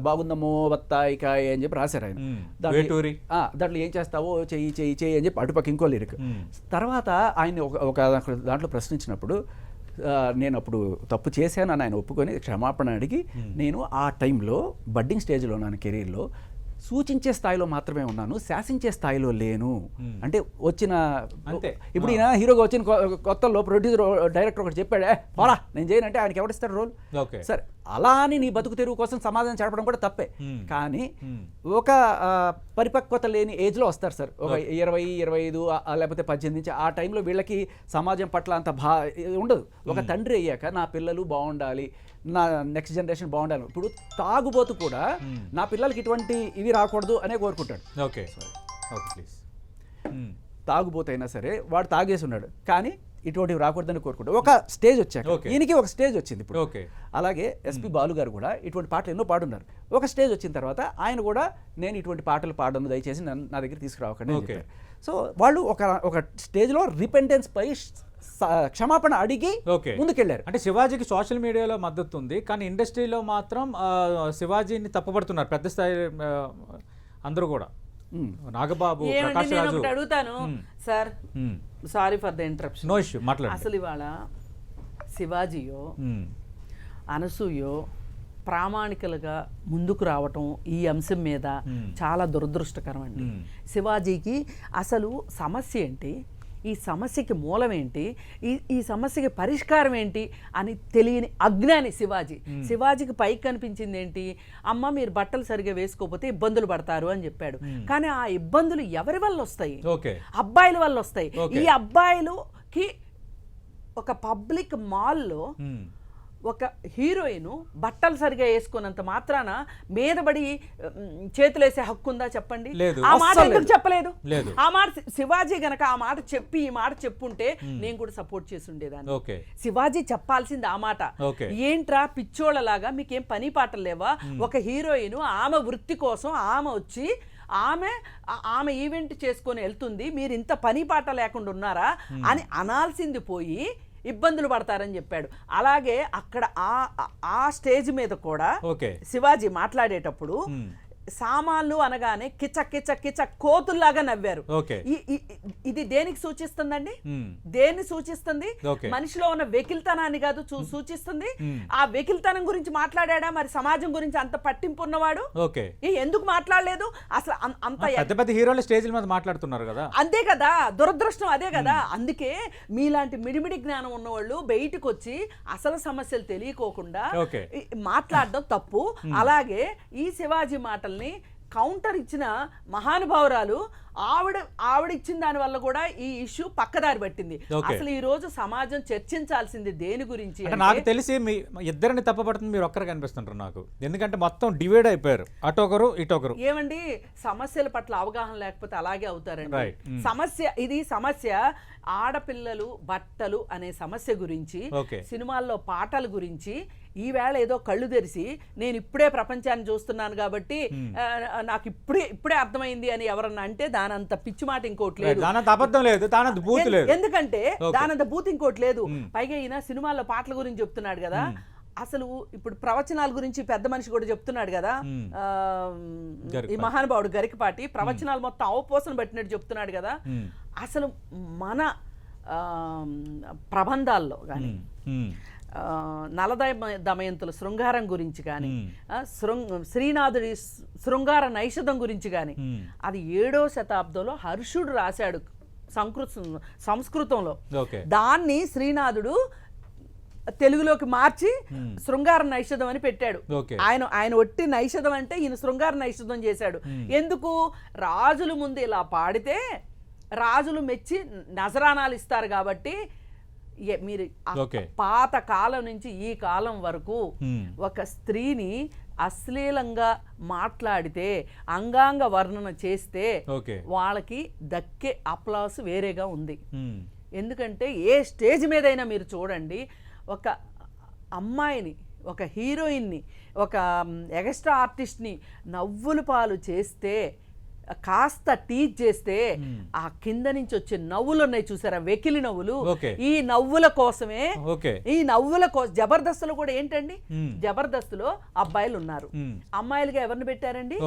Speaker 2: బాగుందమ్మో బత్తాయికాయ అని చెప్పి రాశారు ఆయన. దాంట్లో ఏం చేస్తావో చెయ్యి చెయ్యి చెయ్యి అని చెప్పి అటుపక్క ఇంకో లిరిక్. తర్వాత ఆయన ఒక దాంట్లో ప్రశ్నించినప్పుడు నేను అప్పుడు తప్పు చేశాను అని ఆయన ఒప్పుకొని క్షమాపణ అడిగి, నేను ఆ టైంలో బడ్డింగ్ స్టేజ్లో ఉన్నాను కెరీర్లో, సూచించే స్థాయిలో మాత్రమే ఉన్నాను, శాసించే స్థాయిలో లేను. అంటే వచ్చిన ఇప్పుడు ఈయన హీరోగా వచ్చిన కొత్తలో ప్రొడ్యూసర్ డైరెక్టర్ ఒకటి చెప్పాడే పోరా నేను చేయనంటే ఆయనకి ఎవరిస్తారు రోల్? సరే, అలా అని నీ బతుకు తెరువు కోసం సమాధానం చెప్పడం కూడా తప్పే. కానీ ఒక పరిపక్వత లేని ఏజ్లో వస్తారు సార్, ఒక 20-25 లేకపోతే 18 నుంచి ఆ టైంలో వీళ్ళకి సమాజం పట్ల అంత ఉండదు. ఒక తండ్రి అయ్యాక నా పిల్లలు బాగుండాలి, నా నెక్స్ట్ జనరేషన్ బాగుండాలి. ఇప్పుడు తాగుబోతు కూడా నా పిల్లలకి ఇటువంటి ఇవి రాకూడదు అనే కోరుకుంటాడు. తాగుబోతు అయినా సరే వాడు తాగేసి ఉన్నాడు కానీ ఇటువంటివి రాకూడదని కోరుకుంటాడు. ఒక స్టేజ్ వచ్చాక ఈయనకి ఒక స్టేజ్ వచ్చింది ఇప్పుడు. అలాగే ఎస్పి బాలు గారు కూడా ఇటువంటి పాటలు ఎన్నో పాడున్నారు. ఒక స్టేజ్ వచ్చిన తర్వాత ఆయన కూడా నేను ఇటువంటి పాటలు పాడను దయచేసి నా దగ్గర తీసుకురావకండి అని చెప్పారు. సో వాళ్ళు ఒక స్టేజ్లో రిపెంటెన్స్ పై క్షమాపణ అడిగి ముందుకెళ్లారు.
Speaker 1: అంటే శివాజీకి సోషల్ మీడియాలో మద్దతు ఉంది కానీ ఇండస్ట్రీలో మాత్రం శివాజీని తప్పుపడుతున్నారు పెద్ద స్థాయి అందరూ కూడా. నాగబాబు, ప్రకాష్ రాజు.
Speaker 3: అడుగుతాను sir, sorry for the interruption.
Speaker 1: No issue, మాట్లాడండి.
Speaker 3: అసలు ఇవాళ శివాజీయో అనసూయో ప్రామాణికలుగా ముందుకు రావటం ఈ అంశం మీద చాలా దురదృష్టకరం అండి. శివాజీకి అసలు సమస్య ఏంటి, ఈ సమస్యకి మూలం ఏంటి, ఈ సమస్యకి పరిష్కారం ఏంటి అని తెలియని అజ్ఞాని శివాజీ. శివాజీకి పైకి కనిపించింది ఏంటి, అమ్మ మీరు బట్టలు సరిగా వేసుకోకపోతే ఇబ్బందులు పడతారు అని చెప్పాడు. కానీ ఆ ఇబ్బందులు ఎవరి వల్ల వస్తాయి? అబ్బాయిల వల్ల వస్తాయి. ఈ అబ్బాయిలుకి ఒక పబ్లిక్ మాల్లో ఒక హీరోయిన్ బట్టలు సరిగా వేసుకున్నంత మాత్రాన మీదబడి చేతులేసే హక్కు ఉందా చెప్పండి? ఆ మాట ఎందుకు చెప్పలేదు? ఆ మాట శివాజీ గనక ఆ మాట చెప్పి ఈ మాట చెప్పుంటే నేను కూడా సపోర్ట్ చేసి ఉండేదాన్ని. శివాజీ చెప్పాల్సింది ఆ మాట. ఏంట్రా పిచ్చోళ్ళలాగా మీకేం పని పాటలు లేవా? ఒక హీరోయిన్ ఆమె వృత్తి కోసం ఆమె వచ్చి ఆమె ఈవెంట్ చేసుకొని వెళ్తుంది, మీరు ఇంత పని పాట లేకుండా ఉన్నారా అని అనాల్సింది పోయి ఇబ్బందులు పడతారని చెప్పాడు. అలాగే అక్కడ ఆ స్టేజ్ మీద కూడా శివాజీ మాట్లాడేటప్పుడు సామాన్లు అనగానే కిచ కిచ కిచ కోతుల్లాగా నవ్వారు. ఇది దేనికి సూచిస్తుందండి? దేన్ని సూచిస్తుంది? మనిషిలో ఉన్న వెకిల్తనాన్ని కాదు సూచిస్తుంది. ఆ వెకిల్తనం గురించి మాట్లాడా మరి సమాజం గురించి అంత పట్టింపు ఉన్నవాడు ఎందుకు మాట్లాడలేదు? అసలు అంత
Speaker 1: పెద్ద పెద్ద హీరోల స్టేజ్ల మీద మాట్లాడుతున్నారు కదా.
Speaker 3: అంతే కదా, దురదృష్టం అదే కదా. అందుకే మీలాంటి మిడిమిడి జ్ఞానం ఉన్నవాళ్ళు బయటకు వచ్చి అసలు సమస్యలు తెలియకోకుండా మాట్లాడడం తప్పు. అలాగే ఈ శివాజీ మాటల్ని కౌంటర్ ఇచ్చిన మహానుభావురాలు ఆవిడ ఇచ్చిన దాని వల్ల కూడా ఈ ఇష్యూ పక్కదారి పట్టింది. అసలు ఈ రోజు సమాజం చర్చించాల్సింది దేని గురించి?
Speaker 1: నాకు తెలిసి మీ ఇద్దరిని తప్పపడుతుంది, మీరు ఒక్కరు కనిపిస్తుంటారు నాకు. ఎందుకంటే మొత్తం డివైడ్ అయిపోయారు, అటొకరు ఇటొకరు.
Speaker 3: ఏమండి, సమస్యల పట్ల అవగాహన లేకపోతే అలాగే అవుతారండి. సమస్య ఆడపిల్లలు బట్టలు అనే సమస్య గురించి, సినిమాల్లో పాటల గురించి ఈవేళ ఏదో కళ్ళు తెరిచి నేను ఇప్పుడే ప్రపంచాన్ని చూస్తున్నాను కాబట్టి నాకు ఇప్పుడే అర్థమైంది అని ఎవరన్నా అంటే దానంత పిచ్చి మాట ఇంకోటి లేదు, ఎందుకంటే దానంత బూత్ ఇంకోటి లేదు. పైగా ఈయన సినిమాల్లో పాటల గురించి చెప్తున్నాడు కదా. అసలు ఇప్పుడు ప్రవచనాల గురించి పెద్ద మనిషి కూడా చెప్తున్నాడు కదా, ఈ మహానుభావుడు గరికపాటి ప్రవచనాలు మొత్తం అవపోసన పట్టినట్టు చెప్తున్నాడు కదా. అసలు మన ప్రబంధాల్లో కానీ దమయంతుల శృంగారం గురించి కానీ శ్రీనాథుడి శృంగార నైషధం గురించి కానీ అది 7వ శతాబ్దంలో హర్షుడు రాశాడు సంస్కృతంలో. దాన్ని శ్రీనాథుడు తెలుగులోకి మార్చి శృంగార నైషధం అని పెట్టాడు. ఆయన ఒట్టి నైషధం అంటే ఈయన శృంగార నైషధం చేశాడు. ఎందుకు? రాజుల ముందు ఇలా పాడితే రాజులు మెచ్చి నజరానాలు ఇస్తారు కాబట్టి. మీరు పాత కాలం నుంచి ఈ కాలం వరకు ఒక స్త్రీని అశ్లీలంగా మాట్లాడితే, అంగాంగ వర్ణన చేస్తే వాళ్ళకి దక్కే అప్లాస్ వేరేగా ఉంది. ఎందుకంటే ఏ స్టేజ్ మీదైనా మీరు చూడండి, ఒక అమ్మాయిని, ఒక హీరోయిన్ని, ఒక ఎక్స్ట్రా ఆర్టిస్ట్ని నవ్వుల పాలు చేస్తే, కాస్త టీచ్ చేస్తే ఆ కింద నుంచి వచ్చే నవ్వులు ఉన్నాయి చూసారా, వెకిలి నవ్వులు. ఈ నవ్వుల కోసమే జబర్దస్తులో కూడా ఏంటండి, జబర్దస్తులో అబ్బాయిలు ఉన్నారు, అమ్మాయిలుగా ఎవరిని పెట్టారండి?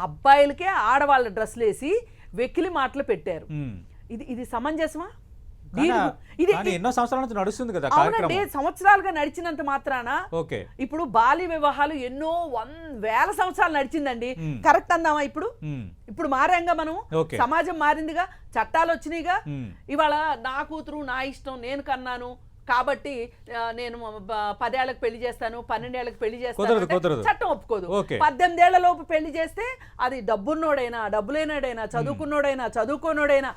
Speaker 3: అబ్బాయిలకే ఆడవాళ్ళ డ్రెస్సులు వేసి వెకిలి మాటలు పెట్టారు. ఇది సమంజసమా?
Speaker 1: ఎన్నో సంవత్సరాల నుంచి నడుస్తుంది కదా.
Speaker 3: అవునండి, సంవత్సరాలుగా నడిచినంత మాత్రాన ఇప్పుడు బాల్య వివాహాలు ఎన్నో 1000 సంవత్సరాలు నడిచిందండి. కరెక్ట్ అందామా? ఇప్పుడు మారాంగా మనం, సమాజం మారిందిగా, చట్టాలు వచ్చినాయిగా. ఇవాళ నా కూతురు నా ఇష్టం, నేను కన్నాను కాబట్టి నేను 10 ఏళ్లకు పెళ్లి చేస్తాను, 12 ఏళ్లకు పెళ్లి చేస్తాను, చట్టం ఒప్పుకోదు. 18 ఏళ్ల లోపు పెళ్లి చేస్తే అది డబ్బున్నోడైనా, డబ్బులేనాడైనా, చదువుకున్నోడైనా, చదువుకోనోడైనా,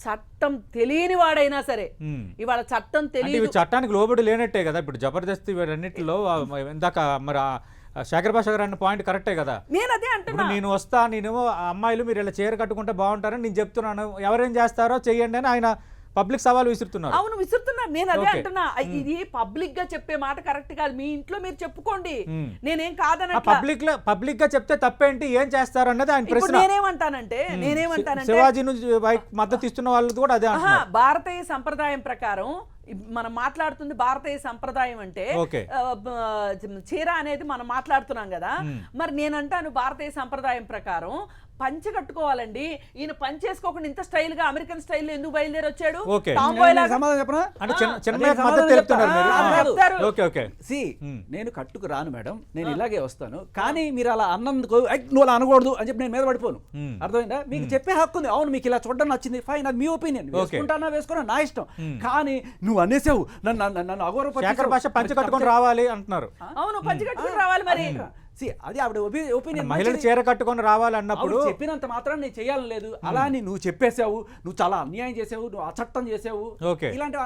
Speaker 3: చట్టం తెలియని వాడైనా సరే ఇవాళ చట్టం తెలియదు.
Speaker 1: చట్టానికి లోబడి లేనట్టే కదా ఇప్పుడు జబర్దస్త్ వీటన్నిటిలో. ఇందాక మరి శేఖర్ భాష గారు అన్న పాయింట్ కరెక్టే కదా.
Speaker 3: నేను అదే అంటున్నా,
Speaker 1: నేను వస్తా, నేను అమ్మాయిలు మీరు ఇలా చీర కట్టుకుంటే బాగుంటారని నేను చెప్తున్నాను, ఎవరేం చేస్తారో చెయ్యండి అని ఆయన పబ్లిక్ సవాలు విసురుతున్నారు.
Speaker 3: అవును, విసురుతున్నారు. నేను అదే అంటున్నా, ఇది పబ్లిక్ గా చెప్పే మాట కరెక్ట్ కాదు. మీ ఇంట్లో మీరు చెప్పుకోండి, నేనేం కాదన్న.
Speaker 1: పబ్లిక్ గా చెప్తే తప్పేంటి, ఏం చేస్తారు అన్నది ఆయన ప్రశ్న.
Speaker 3: నేనేమంటానంటే
Speaker 1: శివాజీ నుంచి మద్దతు ఇస్తున్న వాళ్ళు కూడా అదే అంటున్నారు.
Speaker 3: భారతీయ సంప్రదాయం ప్రకారం మనం మాట్లాడుతుంది భారతీయ సంప్రదాయం అంటే చీర అనేది మనం మాట్లాడుతున్నాం కదా. మరి నేనంటాను భారతీయ సంప్రదాయం ప్రకారం పంచె కట్టుకోవాలండి. ఈయన పంచె వేసుకోకుండా ఇంత స్టైల్ గా అమెరికన్ స్టైల్ ఎందుకు బయలుదేరి వచ్చాడు?
Speaker 2: నేను కట్టుకు రాను మేడం, నేను ఇలాగే వస్తాను, కానీ మీరు అలా అన్నందుకు నువ్వు అలా అనకూడదు అని చెప్పి నేను మీద పడిపోను. అర్థమైందా? మీకు చెప్పే హక్కు ఉంది. అవును, మీకు ఇలా చూడడం నచ్చింది, ఫైన్, అది మీ ఒపీనియన్, వేసుకుంటానా వేసుకున్నా నా ఇష్టం. కానీ నువ్వు అనేసావు, నన్ను అగౌరవ
Speaker 1: పంచె కట్టుకొని రావాలి అంటున్నారు.
Speaker 3: అవును, పంచె కట్టుకొని రావాలి. మరి
Speaker 2: అది ఆవిడ ఒపీనియన్.
Speaker 1: మహిళలు చీర కట్టుకొని రావాలి అన్నప్పుడు
Speaker 2: చెప్పినంత మాత్రం నేను చేయాలని లేదు. అలా నువ్వు చెప్పేసావు, నువ్వు చాలా అన్యాయం చేసావు, నువ్వు అచట్టం చేసావు, ఇలాంటి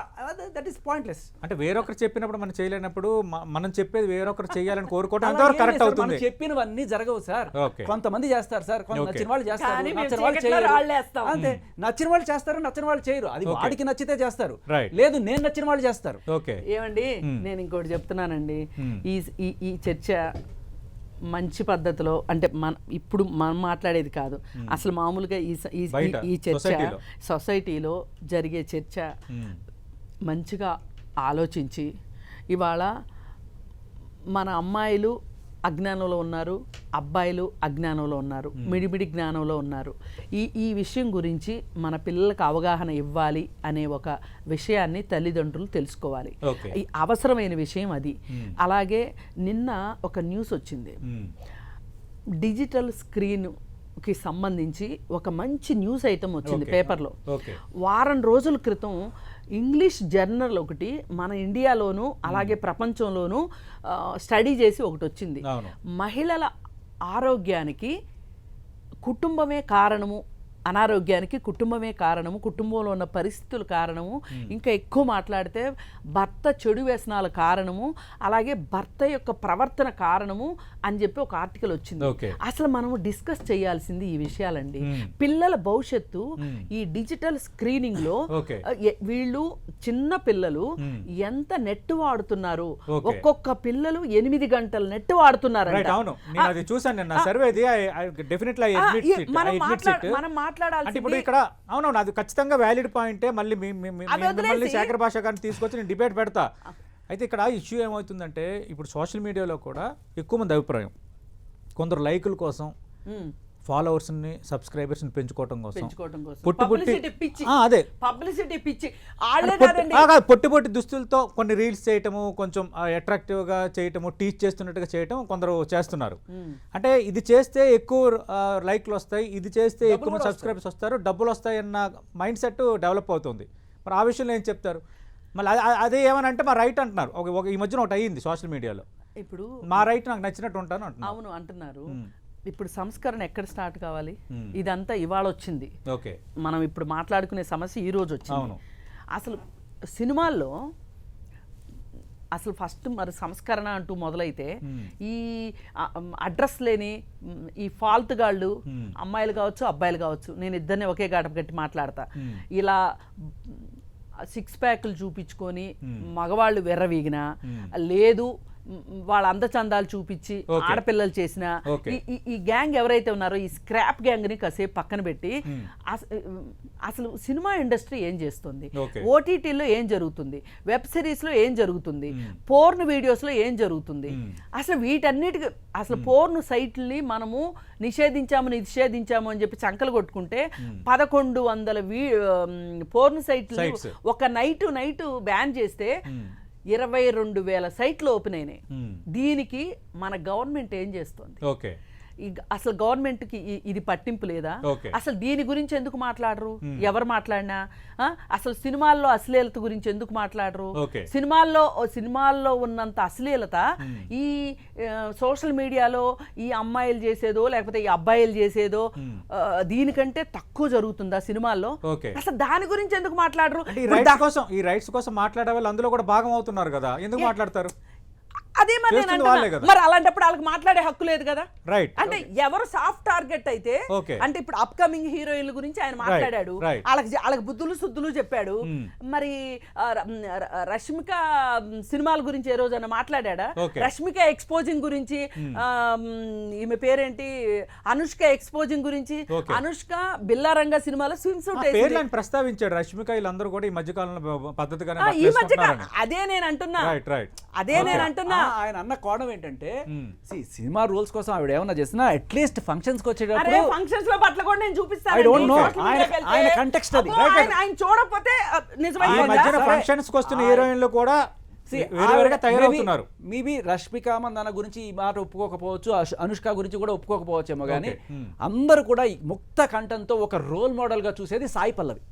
Speaker 2: దట్ ఈస్ పాయింట్లెస్.
Speaker 1: అంటే వేరొకరు చెప్పినప్పుడు మనం చేయలేనప్పుడు మనం చెప్పేది వేరొకరు చేయాలని కోరుకోవడం ఎంతవరకు కరెక్ట్ అవుతుంది?
Speaker 2: చెప్పినవన్నీ జరగవు సార్. కొంతమంది చేస్తారు సార్, నచ్చిన వాళ్ళు చేస్తారు, నచ్చిన వాళ్ళు చేయరు. అంతే, నచ్చిన వాళ్ళు చేస్తారు, నచ్చిన వాళ్ళు చేయరు. అది వాడికి నచ్చితే చేస్తారు, లేదు నేను నచ్చిన వాళ్ళు చేస్తారు.
Speaker 3: ఏమండి, నేను ఇంకోటి చెప్తున్నానండి, ఈ చర్చ మంచి పద్ధతిలో అంటే ఇప్పుడు మనం మాట్లాడేది కాదు, అసలు మామూలుగా ఈ చర్చ సొసైటీలో జరిగే చర్చ మంచిగా ఆలోచించి ఇవాళ మన అమ్మాయిలు అజ్ఞానంలో ఉన్నారు, అబ్బాయిలు అజ్ఞానంలో ఉన్నారు, మిడిమిడి జ్ఞానంలో ఉన్నారు. ఈ విషయం గురించి మన పిల్లలకు అవగాహన ఇవ్వాలి అనే ఒక విషయాన్ని తల్లిదండ్రులు తెలుసుకోవాలి. ఈ అవసరమైన విషయం అది. అలాగే నిన్న ఒక న్యూస్ వచ్చింది, డిజిటల్ స్క్రీన్కి సంబంధించి ఒక మంచి న్యూస్ ఐటమ్ వచ్చింది పేపర్లో. వారం రోజుల క్రితం ఇంగ్లీష్ జర్నల్ ఒకటి మన ఇండియాలోను అలాగే ప్రపంచంలోనూ స్టడీ చేసి ఒకటి వచ్చింది. మహిళల ఆరోగ్యానికి కుటుంబమే కారణము, అనారోగ్యానికి కుటుంబమే కారణము, కుటుంబంలో ఉన్న పరిస్థితుల కారణము, ఇంకా ఎక్కువ మాట్లాడితే భర్త చెడు వ్యసనాల కారణము, అలాగే భర్త యొక్క ప్రవర్తన కారణము అని చెప్పి ఒక ఆర్టికల్ వచ్చింది. అసలు మనము డిస్కస్ చేయాల్సింది ఈ విషయాలండి. పిల్లల భవిష్యత్తు ఈ డిజిటల్ స్క్రీనింగ్ లో వీళ్ళు చిన్న పిల్లలు ఎంత నెట్ వాడుతున్నారు, ఒక్కొక్క పిల్లలు 8 గంటలు నెట్ వాడుతున్నారు.
Speaker 1: అంటే ఇప్పుడు ఇక్కడ అవునవును అది ఖచ్చితంగా వ్యాలిడ్ పాయింటే. మళ్ళీ మళ్ళీ శేఖర్ భాష గారిని తీసుకొచ్చి నేను డిబేట్ పెడతా. అయితే ఇక్కడ ఇష్యూ ఏమవుతుందంటే ఇప్పుడు సోషల్ మీడియాలో కూడా ఎక్కువ మంది అభిప్రాయం, కొందరు లైకుల కోసం ఫాలోవర్స్ని సబ్స్క్రైబర్స్ని పెంచుకోవటం కోసం పొట్టి పొట్టి దుస్తులతో కొన్ని రీల్స్ చేయటము, కొంచెం అట్రాక్టివ్గా చేయటము, టీచ్ చేస్తున్నట్టుగా చేయటం కొందరు చేస్తున్నారు. అంటే ఇది చేస్తే ఎక్కువ లైక్లు వస్తాయి, ఇది చేస్తే ఎక్కువ సబ్స్క్రైబర్స్ వస్తారు, డబ్బులు వస్తాయి అన్న మైండ్ సెట్ డెవలప్ అవుతుంది. మరి ఆ విషయంలో ఏం చెప్తారు? మళ్ళీ అదే ఏమని అంటే మా రైట్ అంటున్నారు. ఈ మధ్యన ఒకటి అయ్యింది సోషల్ మీడియాలో, ఇప్పుడు మా రైట్ నాకు నచ్చినట్టు ఉంటాను అంటున్నారు.
Speaker 3: అవును అంటున్నారు. ఇప్పుడు సంస్కరణ ఎక్కడ స్టార్ట్ కావాలి? ఇదంతా ఇవాళ వచ్చింది, మనం ఇప్పుడు మాట్లాడుకునే సమస్య ఈ రోజు వచ్చింది. అసలు సినిమాల్లో అసలు ఫస్ట్ మరి సంస్కరణ అంటూ మొదలైతే ఈ అడ్రస్ లేని ఈ ఫాల్ట్ గాళ్ళు, అమ్మాయిలు కావచ్చు అబ్బాయిలు కావచ్చు, నేను ఇద్దరిని ఒకే గడప గట్టి మాట్లాడతా, ఇలా 6 ప్యాక్లు చూపించుకొని మగవాళ్ళు వెర్రవీగినా లేదు, వాళ్ళ అందచందాలు చూపించి ఆడపిల్లలు చేసిన ఈ గ్యాంగ్ ఎవరైతే ఉన్నారో ఈ స్క్రాప్ గ్యాంగ్ ని కాసేపు పక్కన పెట్టి అసలు సినిమా ఇండస్ట్రీ ఏం చేస్తుంది, ఓటీటీలో ఏం జరుగుతుంది, వెబ్ సిరీస్ లో ఏం జరుగుతుంది, పోర్న్ వీడియోస్ లో ఏం జరుగుతుంది, అసలు వీటన్నిటికి అసలు పోర్న్ సైట్లని మనము నిషేధించాము అని చెప్పి చంకలు కొట్టుకుంటే 1100 పోర్న్ సైట్లు ఒక నైట్ బ్యాన్ చేస్తే 22,000 సైట్లు ఓపెన్ అయినాయి. దీనికి మన గవర్నమెంట్ ఏం చేస్తుంది? అసలు గవర్నమెంట్కి ఇది పట్టింపు లేదా? అసలు దీని గురించి ఎందుకు మాట్లాడరు? ఎవరు మాట్లాడినా అసలు సినిమాల్లో అశ్లీలత గురించి ఎందుకు మాట్లాడరు? సినిమాల్లో ఉన్నంత అశ్లీలత ఈ సోషల్ మీడియాలో ఈ అమ్మాయిలు చేసేదో లేకపోతే ఈ అబ్బాయిలు చేసేదో దీనికంటే తక్కువ జరుగుతుందా సినిమాల్లో? అసలు దాని గురించి ఎందుకు మాట్లాడరు?
Speaker 1: ఈ రైట్స్ కోసం మాట్లాడే వాళ్ళు అందులో కూడా భాగం అవుతున్నారు కదా, ఎందుకు మాట్లాడతారు?
Speaker 3: అదే మరి మరి అలాంటప్పుడు వాళ్ళకి మాట్లాడే హక్కు లేదు కదా. అంటే ఎవరు సాఫ్ట్ టార్గెట్ అయితే, అంటే ఇప్పుడు అప్ కమింగ్ హీరోయిన్ల గురించి ఆయన మాట్లాడాడు, వాళ్ళకి బుద్ధులు సుద్దులు చెప్పాడు. మరి రష్మిక సినిమాల గురించి ఏ రోజైనా మాట్లాడా? రష్మిక ఎక్స్పోజింగ్ గురించి, ఈమె పేరేంటి అనుష్క ఎక్స్పోజింగ్ గురించి, అనుష్క బిల్లారంగ సినిమాలో స్విమ్ సూట్
Speaker 1: ప్రస్తావించాడు. రష్మిక వీళ్ళందరూ కూడా ఈ మధ్య కాలంలో పద్ధతిగా
Speaker 3: ఈ మధ్య అదే నేను అంటున్నా.
Speaker 2: ఆయన అన్న కోణం ఏంటంటే సినిమా రూల్స్ కోసం ఆవిడ ఏమన్నా చేసినా అట్లీస్ట్ ఫంక్షన్స్ కి వచ్చేటప్పుడు
Speaker 3: ఫంక్షన్స్ లో బట్టలు కూడా నేను చూపిస్తాను.
Speaker 2: ఐ డోంట్ నో ఆయన కంటెక్స్ట్ అది.
Speaker 3: ఆయన చూడకపోతే నిజమైన
Speaker 1: ఈ మధ్యన ఫంక్షన్స్ కి వస్తున్న హీరోయిన్లు కూడా తయారవుతున్నారు.
Speaker 2: మేబీ రష్మిక మందన గురించి ఈ మాట ఒప్పుకోకపోవచ్చు, అనుష్క గురించి కూడా ఒప్పుకోకపోవచ్చేమో, కానీ అందరూ కూడా ముక్త కంఠంతో ఒక రోల్ మోడల్ గా చూసేది సాయి పల్లవి.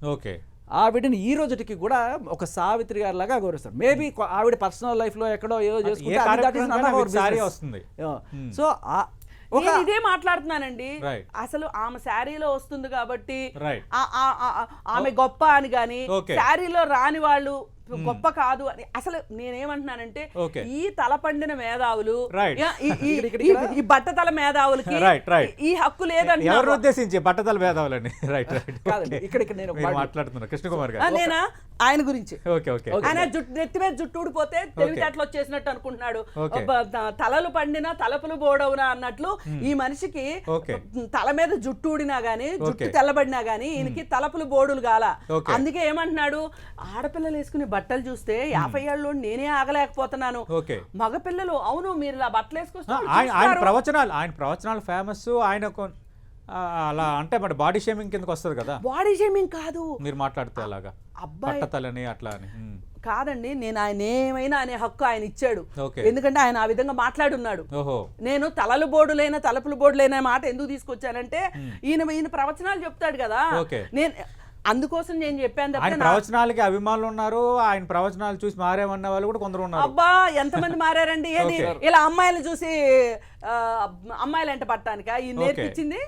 Speaker 2: ఆవిడని ఈ రోజుకి కూడా ఒక సావిత్రి గారి లాగా గౌరవిస్తారు. మేబీ ఆవిడ పర్సనల్ లైఫ్ లో ఎక్కడో ఏదో చేసుకుంటే. సో
Speaker 3: ఇదే మాట్లాడుతున్నానండి. అసలు ఆమె శారీలో వస్తుంది కాబట్టి ఆమె గొప్ప అని గాని, శారీలో రాని వాళ్ళు గొప్ప కాదు అని అసలు నేనేమంటున్నానంటే
Speaker 1: Okay.
Speaker 3: ఈ తలపండిన మేధావులు
Speaker 1: Right.
Speaker 3: ఈ బట్టతల మేధావులకి
Speaker 1: Right.
Speaker 3: ఈ హక్కు లేదంటే
Speaker 1: ఎవరు ఉద్దేశించి బట్టతల భేదాలని రైట్
Speaker 2: కాదండి, ఇక్కడ నేను
Speaker 1: మీరు మాట్లాడుతున్నారు కృష్ణకుమార్ గారు.
Speaker 3: నేనా ఆయన గురించి
Speaker 1: ఓకే ఓకే
Speaker 3: ఆయన నెత్తి మీద జుట్టు ఊడిపోతే తెలివితేటలు వచ్చేసినట్టు అనుకుంటున్నాడు.
Speaker 1: Okay.
Speaker 3: తలలు పండినా తలపులు బోడవునా అన్నట్లు ఈ మనిషికి
Speaker 1: Okay.
Speaker 3: తల మీద జుట్టు ఊడినా గానీ జుట్టు
Speaker 1: Okay.
Speaker 3: తెల్లబడినా గానీ ఈయనకి తలపులు బోడులు గాల.
Speaker 1: Okay.
Speaker 3: అందుకే ఏమంటున్నాడు, ఆడపిల్లలు వేసుకునే బట్టలు చూస్తే 50 ఏళ్ళలో నేనే ఆగలేకపోతున్నాను.
Speaker 1: ఓకే.
Speaker 3: మగపిల్లలు అవును మీరు ఇలా బట్టలు
Speaker 1: ఆయన ప్రవచనాలు ఫేమస్. ఆయన అలా అంటే మరి బాడీ షేమింగ్ కిందకి వస్తుంది కదా,
Speaker 3: బాడీ షేమింగ్ కాదు
Speaker 1: మీరు మాట్లాడితే అలాగా
Speaker 3: అబ్బాయి
Speaker 1: పట్టతలని అట్లా అని.
Speaker 3: కాదండి, నేను ఆయన ఏమైనా అనే హక్కు ఆయన ఇచ్చాడు.
Speaker 1: Okay.
Speaker 3: ఎందుకంటే ఆయన ఆ విధంగా మాట్లాడున్నాడు.
Speaker 1: ఓహో.
Speaker 3: నేను తలలు బోర్డులైన తలుపులు బోర్డులైన మాట ఎందుకు తీసుకొచ్చానంటే ఈయన ప్రవచనాలు చెప్తాడు కదా,
Speaker 1: Okay.
Speaker 3: నేను అందుకోసం నేను చెప్పాను
Speaker 1: ఆయన
Speaker 3: తప్ప
Speaker 1: ప్రవచనాలకి అభిమానులు ఉన్నారు, ఆయన ప్రవచనాలు చూసి మారేమన్న వాళ్ళు కూడా కొందరు ఉన్నారు.
Speaker 3: అబ్బా ఎంతమంది మారారండి. ఏది ఇలా అమ్మాయిలు చూసి అమ్మాయిలు ఎంట పట్టానిక ఈ నేర్పించింది,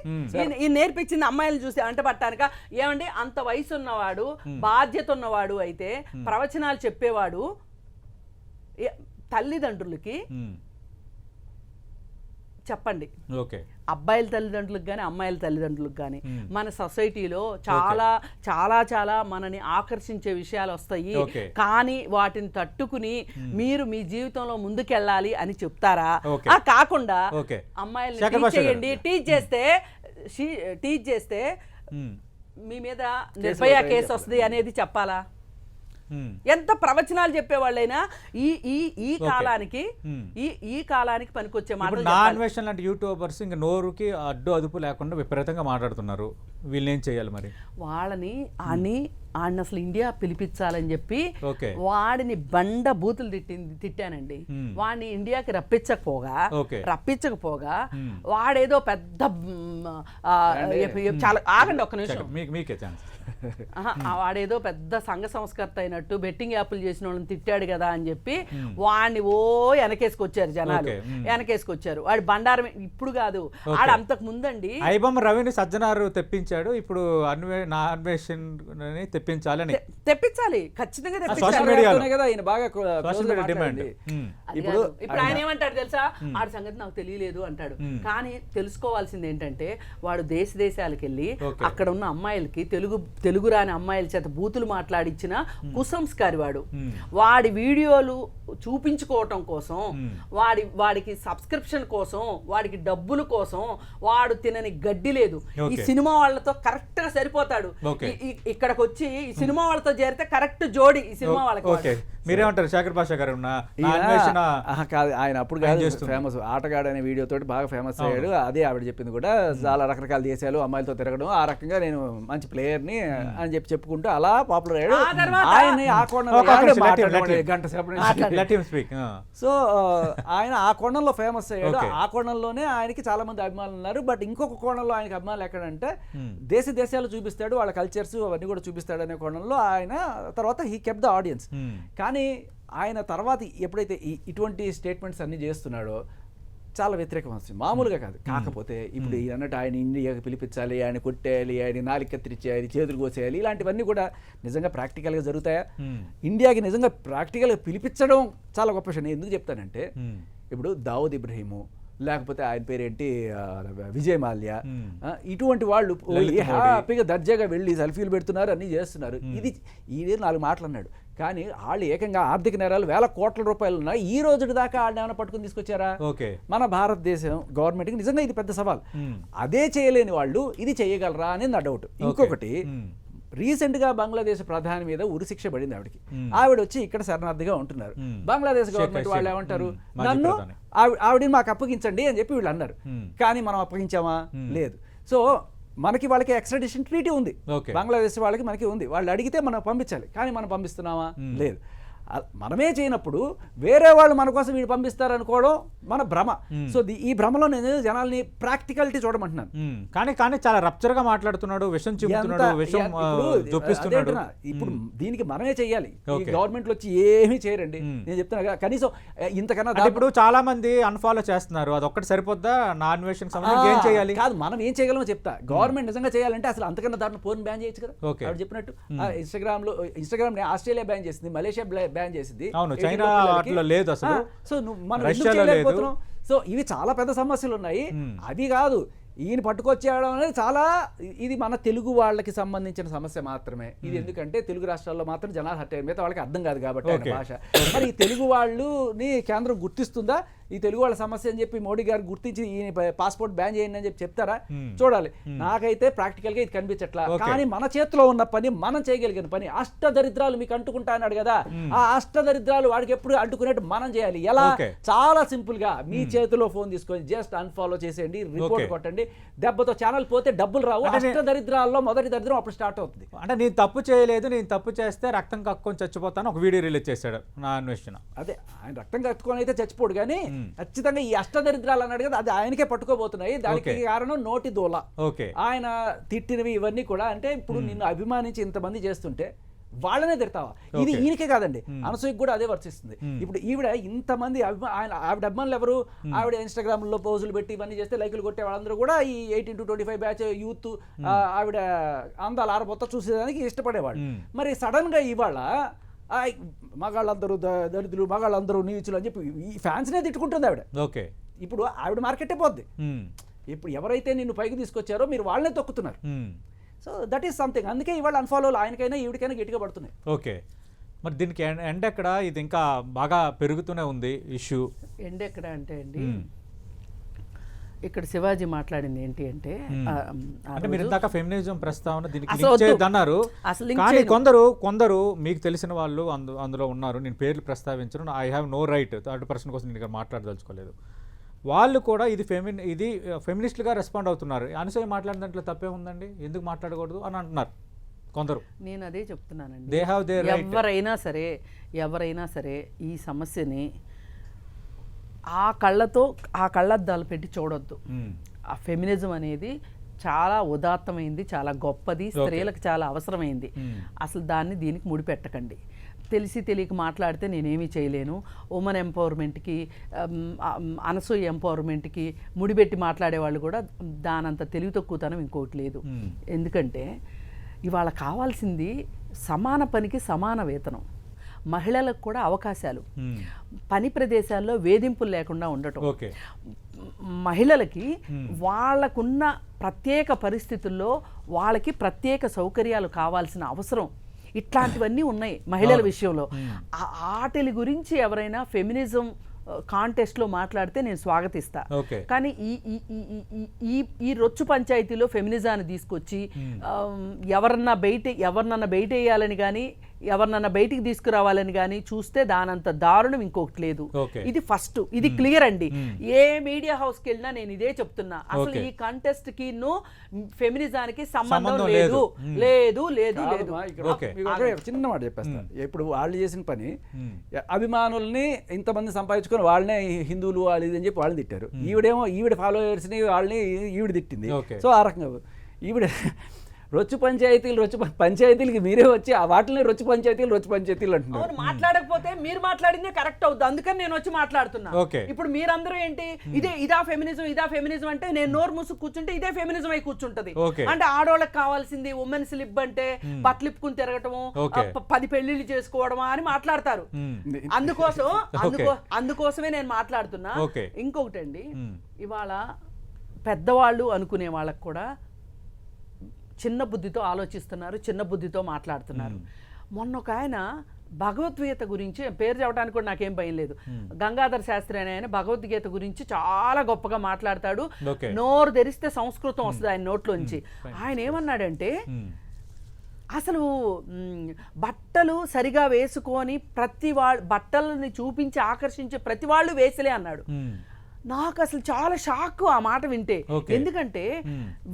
Speaker 3: ఈ నేర్పించింది అమ్మాయిలు చూసి అంట పట్టానిక. ఏమండి అంత వయసు ఉన్నవాడు బాధ్యత ఉన్నవాడు అయితే ప్రవచనాలు చెప్పేవాడు తల్లిదండ్రులకి చెప్పండి.
Speaker 1: ఓకే.
Speaker 3: అబ్బాయిల తల్లిదండ్రులకు కానీ అమ్మాయిల తల్లిదండ్రులకు కానీ మన సొసైటీలో చాలా చాలా చాలా మనని ఆకర్షించే విషయాలు వస్తాయి. కానీ వాటిని తట్టుకుని మీరు మీ జీవితంలో ముందుకెళ్ళాలి అని చెప్తారా? కాకుండా అమ్మాయిల్ని టీచ్ చేయండి, టీచ్ చేస్తే మీ మీద నిర్భయ కేసు వస్తుంది అనేది చెప్పాలా? ఎంత ప్రవచనాలు చెప్పేవాళ్ళైనా ఈ కాలానికి ఈ కాలానికి పనికొచ్చే మాటలు.
Speaker 1: నా అన్వేషణ లాంటి యూట్యూబర్స్ ఇంకా నోరుకి అదుపు లేకుండా విపరీతంగా మాట్లాడుతున్నారు. వీళ్ళు ఏం చేయాలి మరి? వాళ్ళని
Speaker 3: అసలు ఇండియా పిలిపించాలని చెప్పి వాడిని బండ బూతులు తిట్టానండి. వాడిని ఇండియాకి రప్పించకపోగా వాడేదో పెద్ద చాలా ఆగండి ఒక్క నిమిషం,
Speaker 1: మీకే ఛాన్స్.
Speaker 3: వాడేదో పెద్ద సంఘ సంస్కర్త అయినట్టు బెట్టింగ్ యాప్లు చేసిన వాళ్ళని తిట్టాడు కదా అని చెప్పి వాడిని వెనకేసుకొచ్చారు జనాలు, వెనకేసుకొచ్చారు. వాడి బండారం ఇప్పుడు కాదు, ఆడ అంతకు ముందండి
Speaker 1: ఐబొమ్మ రవిని సజ్జనారు తెప్పించాడు. ఇప్పుడు అన్వేషణ తెప్పించాలి, ఖచ్చితంగా
Speaker 3: ఇప్పుడు ఆయన ఏమంటాడు తెలుసా, ఆడి సంగతి నాకు తెలియలేదు అంటాడు. కానీ తెలుసుకోవాల్సింది ఏంటంటే వాడు దేశాలకు వెళ్ళి అక్కడ ఉన్న అమ్మాయిలకి తెలుగు రాని అమ్మాయిల చేత బూతులు మాట్లాడిచ్చిన కుసంస్కారి వాడి వీడియోలు చూపించుకోవటం కోసం, వాడికి సబ్స్క్రిప్షన్ కోసం, వాడికి డబ్బుల కోసం వాడు తినని గడ్డి లేదు. ఈ సినిమా వాళ్ళతో కరెక్ట్ గా సరిపోతాడు. ఇక్కడికి వచ్చి ఈ సినిమా వాళ్ళతో చేరితే కరెక్ట్ జోడి ఈ సినిమా వాళ్ళకి.
Speaker 1: మీరేమంటారు శేఖర్ భాష గారు?
Speaker 2: ఆయన అప్పుడు కాదు ఫేమస్, ఆటగాడు అనే వీడియో తోటి బాగా ఫేమస్ అయ్యాడు. అదే ఆవిడ చెప్పింది కూడా, చాలా రకరకాల దేశాలు అమ్మాయిలతో తిరగడం, ఆ రకంగా నేను మంచి ప్లేయర్ ని అని చెప్పుకుంటూ అలా పాపులర్ అయ్యాడు. ఆయన ఆ సో ఆయన ఆ కోణంలో ఫేమస్ అయ్యాడు. ఆ కోణంలోనే ఆయనకి చాలా మంది అభిమానులు ఉన్నారు. బట్ ఇంకొక కోణంలో ఆయనకి అభిమానులు ఎక్కడంటే దేశాలు చూపిస్తాడు, వాళ్ళ కల్చర్స్ అవన్నీ కూడా చూపిస్తాడు అనే కోణంలో ఆయన తర్వాత హీ కెప్ట్ ద ఆడియన్స్. కానీ ఆయన తర్వాత ఎప్పుడైతే ఇటువంటి స్టేట్మెంట్స్ అన్ని చేస్తున్నాడో చాలా వ్యతిరేకం వస్తుంది, మామూలుగా కాదు. కాకపోతే ఇప్పుడు అన్నట్టు ఆయన ఇండియాకి పిలిపించాలి, ఆయన కొట్టేయాలి, ఆయన నాలుగు కత్తిరించేయాలి, చేతులు కోసేయాలి, ఇలాంటివన్నీ కూడా నిజంగా ప్రాక్టికల్గా జరుగుతాయా? ఇండియాకి నిజంగా ప్రాక్టికల్గా పిలిపించడం చాలా గొప్ప విషయం. ఎందుకు చెప్తానంటే ఇప్పుడు దావుద్ ఇబ్రహీము, లేకపోతే ఆయన పేరేంటి విజయ్ మాల్యా, ఇటువంటి వాళ్ళు హ్యాపీగా దర్జాగా వెళ్ళి సెల్ఫీలు పెడుతున్నారు, అన్నీ చేస్తున్నారు. ఇది 4 మాటలు అన్నాడు. కానీ వాళ్ళు ఏకంగా ఆర్థిక నేరాలు వేల కోట్ల రూపాయలు ఉన్నాయి. ఈ రోజు దాకా వాళ్ళు ఏమైనా పట్టుకుని తీసుకొచ్చారా? మన భారతదేశం గవర్నమెంట్కి నిజంగా ఇది పెద్ద సవాల్. అదే చేయలేని వాళ్ళు ఇది చేయగలరా అనేది నా డౌట్. ఇంకొకటి, రీసెంట్గా బంగ్లాదేశ్ ప్రధాని మీద ఉరిశిక్ష పడింది ఆవిడకి. ఆవిడ వచ్చి ఇక్కడ శరణార్థిగా ఉంటున్నారు. బంగ్లాదేశ్ గవర్నమెంట్ వాళ్ళు ఏమంటారు, నన్ను ఆవిడని మాకు అప్పగించండి అని చెప్పి వీళ్ళు అన్నారు. కానీ మనం అప్పగించామా? లేదు. సో మనకి వాళ్ళకి ఎక్స్ట్రాడిషన్ ట్రీటీ ఉంది, బంగ్లాదేశ్ వాళ్ళకి మనకి ఉంది. వాళ్ళు అడిగితే మనం పంపించాలి, కానీ మనం పంపిస్తున్నామా? లేదు. మనమే చేయనప్పుడు వేరే వాళ్ళు మన కోసం వీడు పంపిస్తారు అనుకోవడం మన భ్రమ. సో ఈ భ్రమలో నేను జనాల్ని ప్రాక్టికాలిటీ చూడమంటున్నాను.
Speaker 1: కానీ కానీ చాలా రప్చర్ గా మాట్లాడుతున్నాడు, విషం చెబుతున్నాడు, విషం చూపిస్తున్నాడు.
Speaker 2: ఇప్పుడు దీనికి మనమే చెయ్యాలి. ఈ గవర్నమెంట్ వచ్చి ఏమీ చేయరండి. నేను చెప్తున్నా కదా, కనీసం ఇంతకన్నా
Speaker 1: ఇప్పుడు చాలా మంది అన్ఫాలో చేస్తున్నారు, అది ఒక్కటి సరిపోద్దా? నా అన్వేషణ సంబంధించి ఏం చేయాలి?
Speaker 2: కాదు, మనం ఏం చేయగలమో చెప్తా. గవర్నమెంట్ నిజంగా చేయాలంటే అసలు అంతకన్నా దాంట్లో ఫోన్ బ్యాన్ చేయొచ్చు కదా. ఆవిడ చెప్పినట్టు ఇన్స్టాగ్రామ్ ఆస్ట్రేలియా బ్యాన్ చేసింది, మలేషియా బ్యాన్ చేసింది,
Speaker 1: అవును, చైనా అట్లా లేదు అసలు,
Speaker 2: సో మనం ఎందుకు చేయలేకపోతున్నాం? సో ఇవి చాలా పెద్ద సమస్యలు ఉన్నాయి. అవి కాదు, ఈయన పట్టుకొచ్చేయడం అనేది చాలా, ఇది మన తెలుగు వాళ్ళకి సంబంధించిన సమస్య మాత్రమే ఇది. ఎందుకంటే తెలుగు రాష్ట్రాల్లో మాత్రం జనాలు హట్ అయ్యారు, మిగతా వాళ్ళకి అర్థం కాదు కాబట్టి ఆయన భాష. మరి ఈ తెలుగు వాళ్ళని కేంద్రం గుర్తిస్తుందా? ఈ తెలుగు వాళ్ళ సమస్య అని చెప్పి మోడీ గారు గుర్తించి ఈయన పాస్పోర్ట్ బ్యాన్ చేయండి అని చెప్పి చెప్తారా? చూడాలి. నాకైతే ప్రాక్టికల్ గా ఇది కనిపించట్లా. కానీ మన చేతిలో ఉన్న పని, మనం చేయగలిగిన పని, అష్టదరిద్రాలు మీకు అంటుకుంటా అన్నాడు కదా, ఆ అష్టదరిద్రాలు వాడికి ఎప్పుడు అంటుకునేట్టు మనం చేయాలి. ఎలా? చాలా సింపుల్ గా మీ చేతిలో ఫోన్ తీసుకొని జస్ట్ అన్ఫాలో చేసేయండి, రిపోర్ట్ కొట్టండి. దెబ్బతో ఛానల్ పోతే డబ్బులు రావు. అష్టదరిద్రాల్లో మొదటి దరిద్రం అప్పుడు స్టార్ట్ అవుతుంది.
Speaker 1: అంటే నేను తప్పు చేయలేదు, నేను తప్పు చేస్తే రక్తం కక్కుని చచ్చిపోతాను ఒక వీడియో రిలీజ్ చేశాడు నా అన్వేషణ.
Speaker 2: అదే, ఆయన రక్తం కట్టుకొని అయితే చచ్చిపోడు, కానీ ఖచ్చితంగా ఈ అష్టదరిద్రాలు అన్నాడు కదా, అది ఆయనకే పట్టుకోబోతున్నాయి. దానికి కారణం నోటి దోల. ఆయన తిట్టినవి ఇవన్నీ కూడా. అంటే ఇప్పుడు నిన్ను అభిమానించి ఇంతమంది చేస్తుంటే వాళ్ళనే తిడతావా? ఇది ఈయనకే కాదండి, అనసూయకి కూడా అదే వర్తిస్తుంది. ఇప్పుడు ఈవిడ ఇంతమంది ఆవిడ అభిమానులు ఎవరు? ఆవిడ ఇన్స్టాగ్రామ్ లో పోజులు పెట్టి ఇవన్నీ చేస్తే లైకులు కొట్టే వాళ్ళందరూ కూడా ఈ 18 to 25 బ్యాచ్ యూత్ ఆవిడ అందాలు ఆరబోత చూసేదానికి ఇష్టపడేవాళ్ళు. మరి సడన్ గా ఇవాళ మగాళ్ళందరూ దళితులు, మగాళ్ళందరూ నీచులు అని చెప్పి ఈ ఫ్యాన్స్నే తిట్టుకుంటుంది ఆవిడ.
Speaker 1: ఓకే,
Speaker 2: ఇప్పుడు ఆవిడ మార్కెటే పోద్ది. ఇప్పుడు ఎవరైతే నిన్ను పైకి తీసుకొచ్చారో మీరు వాళ్ళనే తొక్కుతున్నారు. So that is something. అందుకే ఇవాళ అన్ఫాలోలు ఆయనకైనా ఈవిడికైనా గట్టిగా పడుతున్నాయి.
Speaker 1: ఓకే, మరి దీనికి ఎండ్ ఎక్కడ? ఇది ఇంకా బాగా పెరుగుతూనే ఉంది ఇష్యూ.
Speaker 3: ఎండ్ ఎక్కడ అంటే అండి, ఇక్కడ శివాజీ మాట్లాడింది ఏంటి అంటే,
Speaker 1: అంటే మీరు ఇందాక ఫెమినిజం ప్రస్తావన దీనికి లింక్ చేయొద్దన్నారు, కానీ కొందరు మీకు తెలిసిన వాళ్ళు అందులో ఉన్నారు. నేను పేర్లు ప్రస్తావించను, I have no right, third person కోసం నేను ఇక్కడ మాట్లాడదలుచుకోలేదు. వాళ్ళు కూడా ఇది ఫెమినిస్టులుగా రెస్పాండ్ అవుతున్నారు. అనసూయ మాట్లాడిన దాంట్లో తప్పే ఉందండి, ఎందుకు మాట్లాడకూడదు అని అంటున్నారు కొందరు.
Speaker 3: నేను అదే చెప్తున్నానండి,
Speaker 1: దే హ్యావ్ దేర్ రైట్.
Speaker 3: ఎవరైనా సరే ఈ సమస్యని ఆ కళ్ళద్దాలు పెట్టి చూడొద్దు. ఆ ఫెమినిజం అనేది చాలా ఉదాత్తమైంది, చాలా గొప్పది, స్త్రీలకు చాలా అవసరమైంది. అసలు దాన్ని దీనికి ముడిపెట్టకండి. తెలిసి తెలియక మాట్లాడితే నేనేమీ చేయలేను. ఉమెన్ ఎంపవర్మెంట్కి, అనసూయ ఎంపవర్మెంట్కి ముడిపెట్టి మాట్లాడేవాళ్ళు కూడా దానంత తెలివి తక్కువతనం ఇంకోటి లేదు. ఎందుకంటే ఇవాళ కావాల్సింది సమాన పనికి సమాన వేతనం, మహిళలకు కూడా అవకాశాలు, పని ప్రదేశాల్లో వేధింపులు లేకుండా ఉండటం, మహిళలకి వాళ్ళకున్న ప్రత్యేక పరిస్థితుల్లో వాళ్ళకి ప్రత్యేక సౌకర్యాలు కావాల్సిన అవసరం, ఇట్లాంటివన్నీ ఉన్నాయి మహిళల విషయంలో. ఆటలి గురించి ఎవరైనా ఫెమినిజం కాంటెస్ట్లో మాట్లాడితే నేను స్వాగతిస్తా. కానీ ఈ రొచ్చు పంచాయతీలో ఫెమినిజాన్ని తీసుకొచ్చి ఎవరన్నా బయట వేయాలని కానీ ఎవరినన్నా బయటికి తీసుకురావాలని కానీ చూస్తే దానంత దారుణం ఇంకొకటి లేదు. ఇది ఫస్ట్, ఇది క్లియర్ అండి. ఏ మీడియా హౌస్కి వెళ్ళినా నేను ఇదే చెప్తున్నా, అసలు ఈ కంటెస్ట్ కి ఫెమినిజానికి సంబంధం లేదు లేదు లేదు లేదు.
Speaker 2: చిన్న మాట చెప్పేస్తా. ఇప్పుడు వాళ్ళు చేసిన పని, అభిమానుల్ని ఇంతమంది సంపాదించుకొని వాళ్ళనే హిందువులు వాళ్ళు ఇది అని చెప్పి వాళ్ళని తిట్టారు. ఈవిడ ఫాలోవర్స్ ని వాళ్ళని ఈవిడ తిట్టింది. సో ఆ రకంగా ఈవిడ రొచ్చు పంచాయతీలకి మీరే వచ్చి ఆ వాటిని రొచ్చు పంచాయతీలు అంటున్నారు.
Speaker 3: మాట్లాడకపోతే మీరు మాట్లాడిందే కరెక్ట్ అవుతుంది, అందుకని నేను వచ్చి మాట్లాడుతున్నా. ఇప్పుడు మీరందరూ ఏంటి ఇదా ఫెమినిజం అంటే నేను నోరు మూసు కూర్చుంటే ఇదే ఫెమినిజం అయి కూర్చుంటది. అంటే ఆడవాళ్ళకి కావాల్సింది ఉమెన్స్ లిబ్ అంటే బట్టలిప్పుకుని తిరగటము, 10 పెళ్లిళ్ళు చేసుకోవడమా అని మాట్లాడతారు. అందుకోసమే నేను మాట్లాడుతున్నా. ఇంకొకటి అండి, ఇవాళ పెద్దవాళ్ళు అనుకునే వాళ్ళకు కూడా చిన్న బుద్ధితో ఆలోచిస్తున్నారు, చిన్న బుద్ధితో మాట్లాడుతున్నారు. మొన్న ఒక ఆయన భగవద్గీత గురించి, పేరు చెప్పడానికి కూడా నాకేం భయం లేదు, గంగాధర్ శాస్త్రి అనే ఆయన భగవద్గీత గురించి చాలా గొప్పగా మాట్లాడతాడు. నోరు తెరిస్తే సంస్కృతం వస్తుంది ఆయన నోట్లోంచి. ఆయన ఏమన్నాడంటే, అసలు బట్టలు సరిగా వేసుకొని బట్టలని చూపించి ఆకర్షించే ప్రతి వాళ్ళు వేసలే అన్నాడు. నాకు అసలు చాలా షాక్ ఆ మాట వింటే. ఎందుకంటే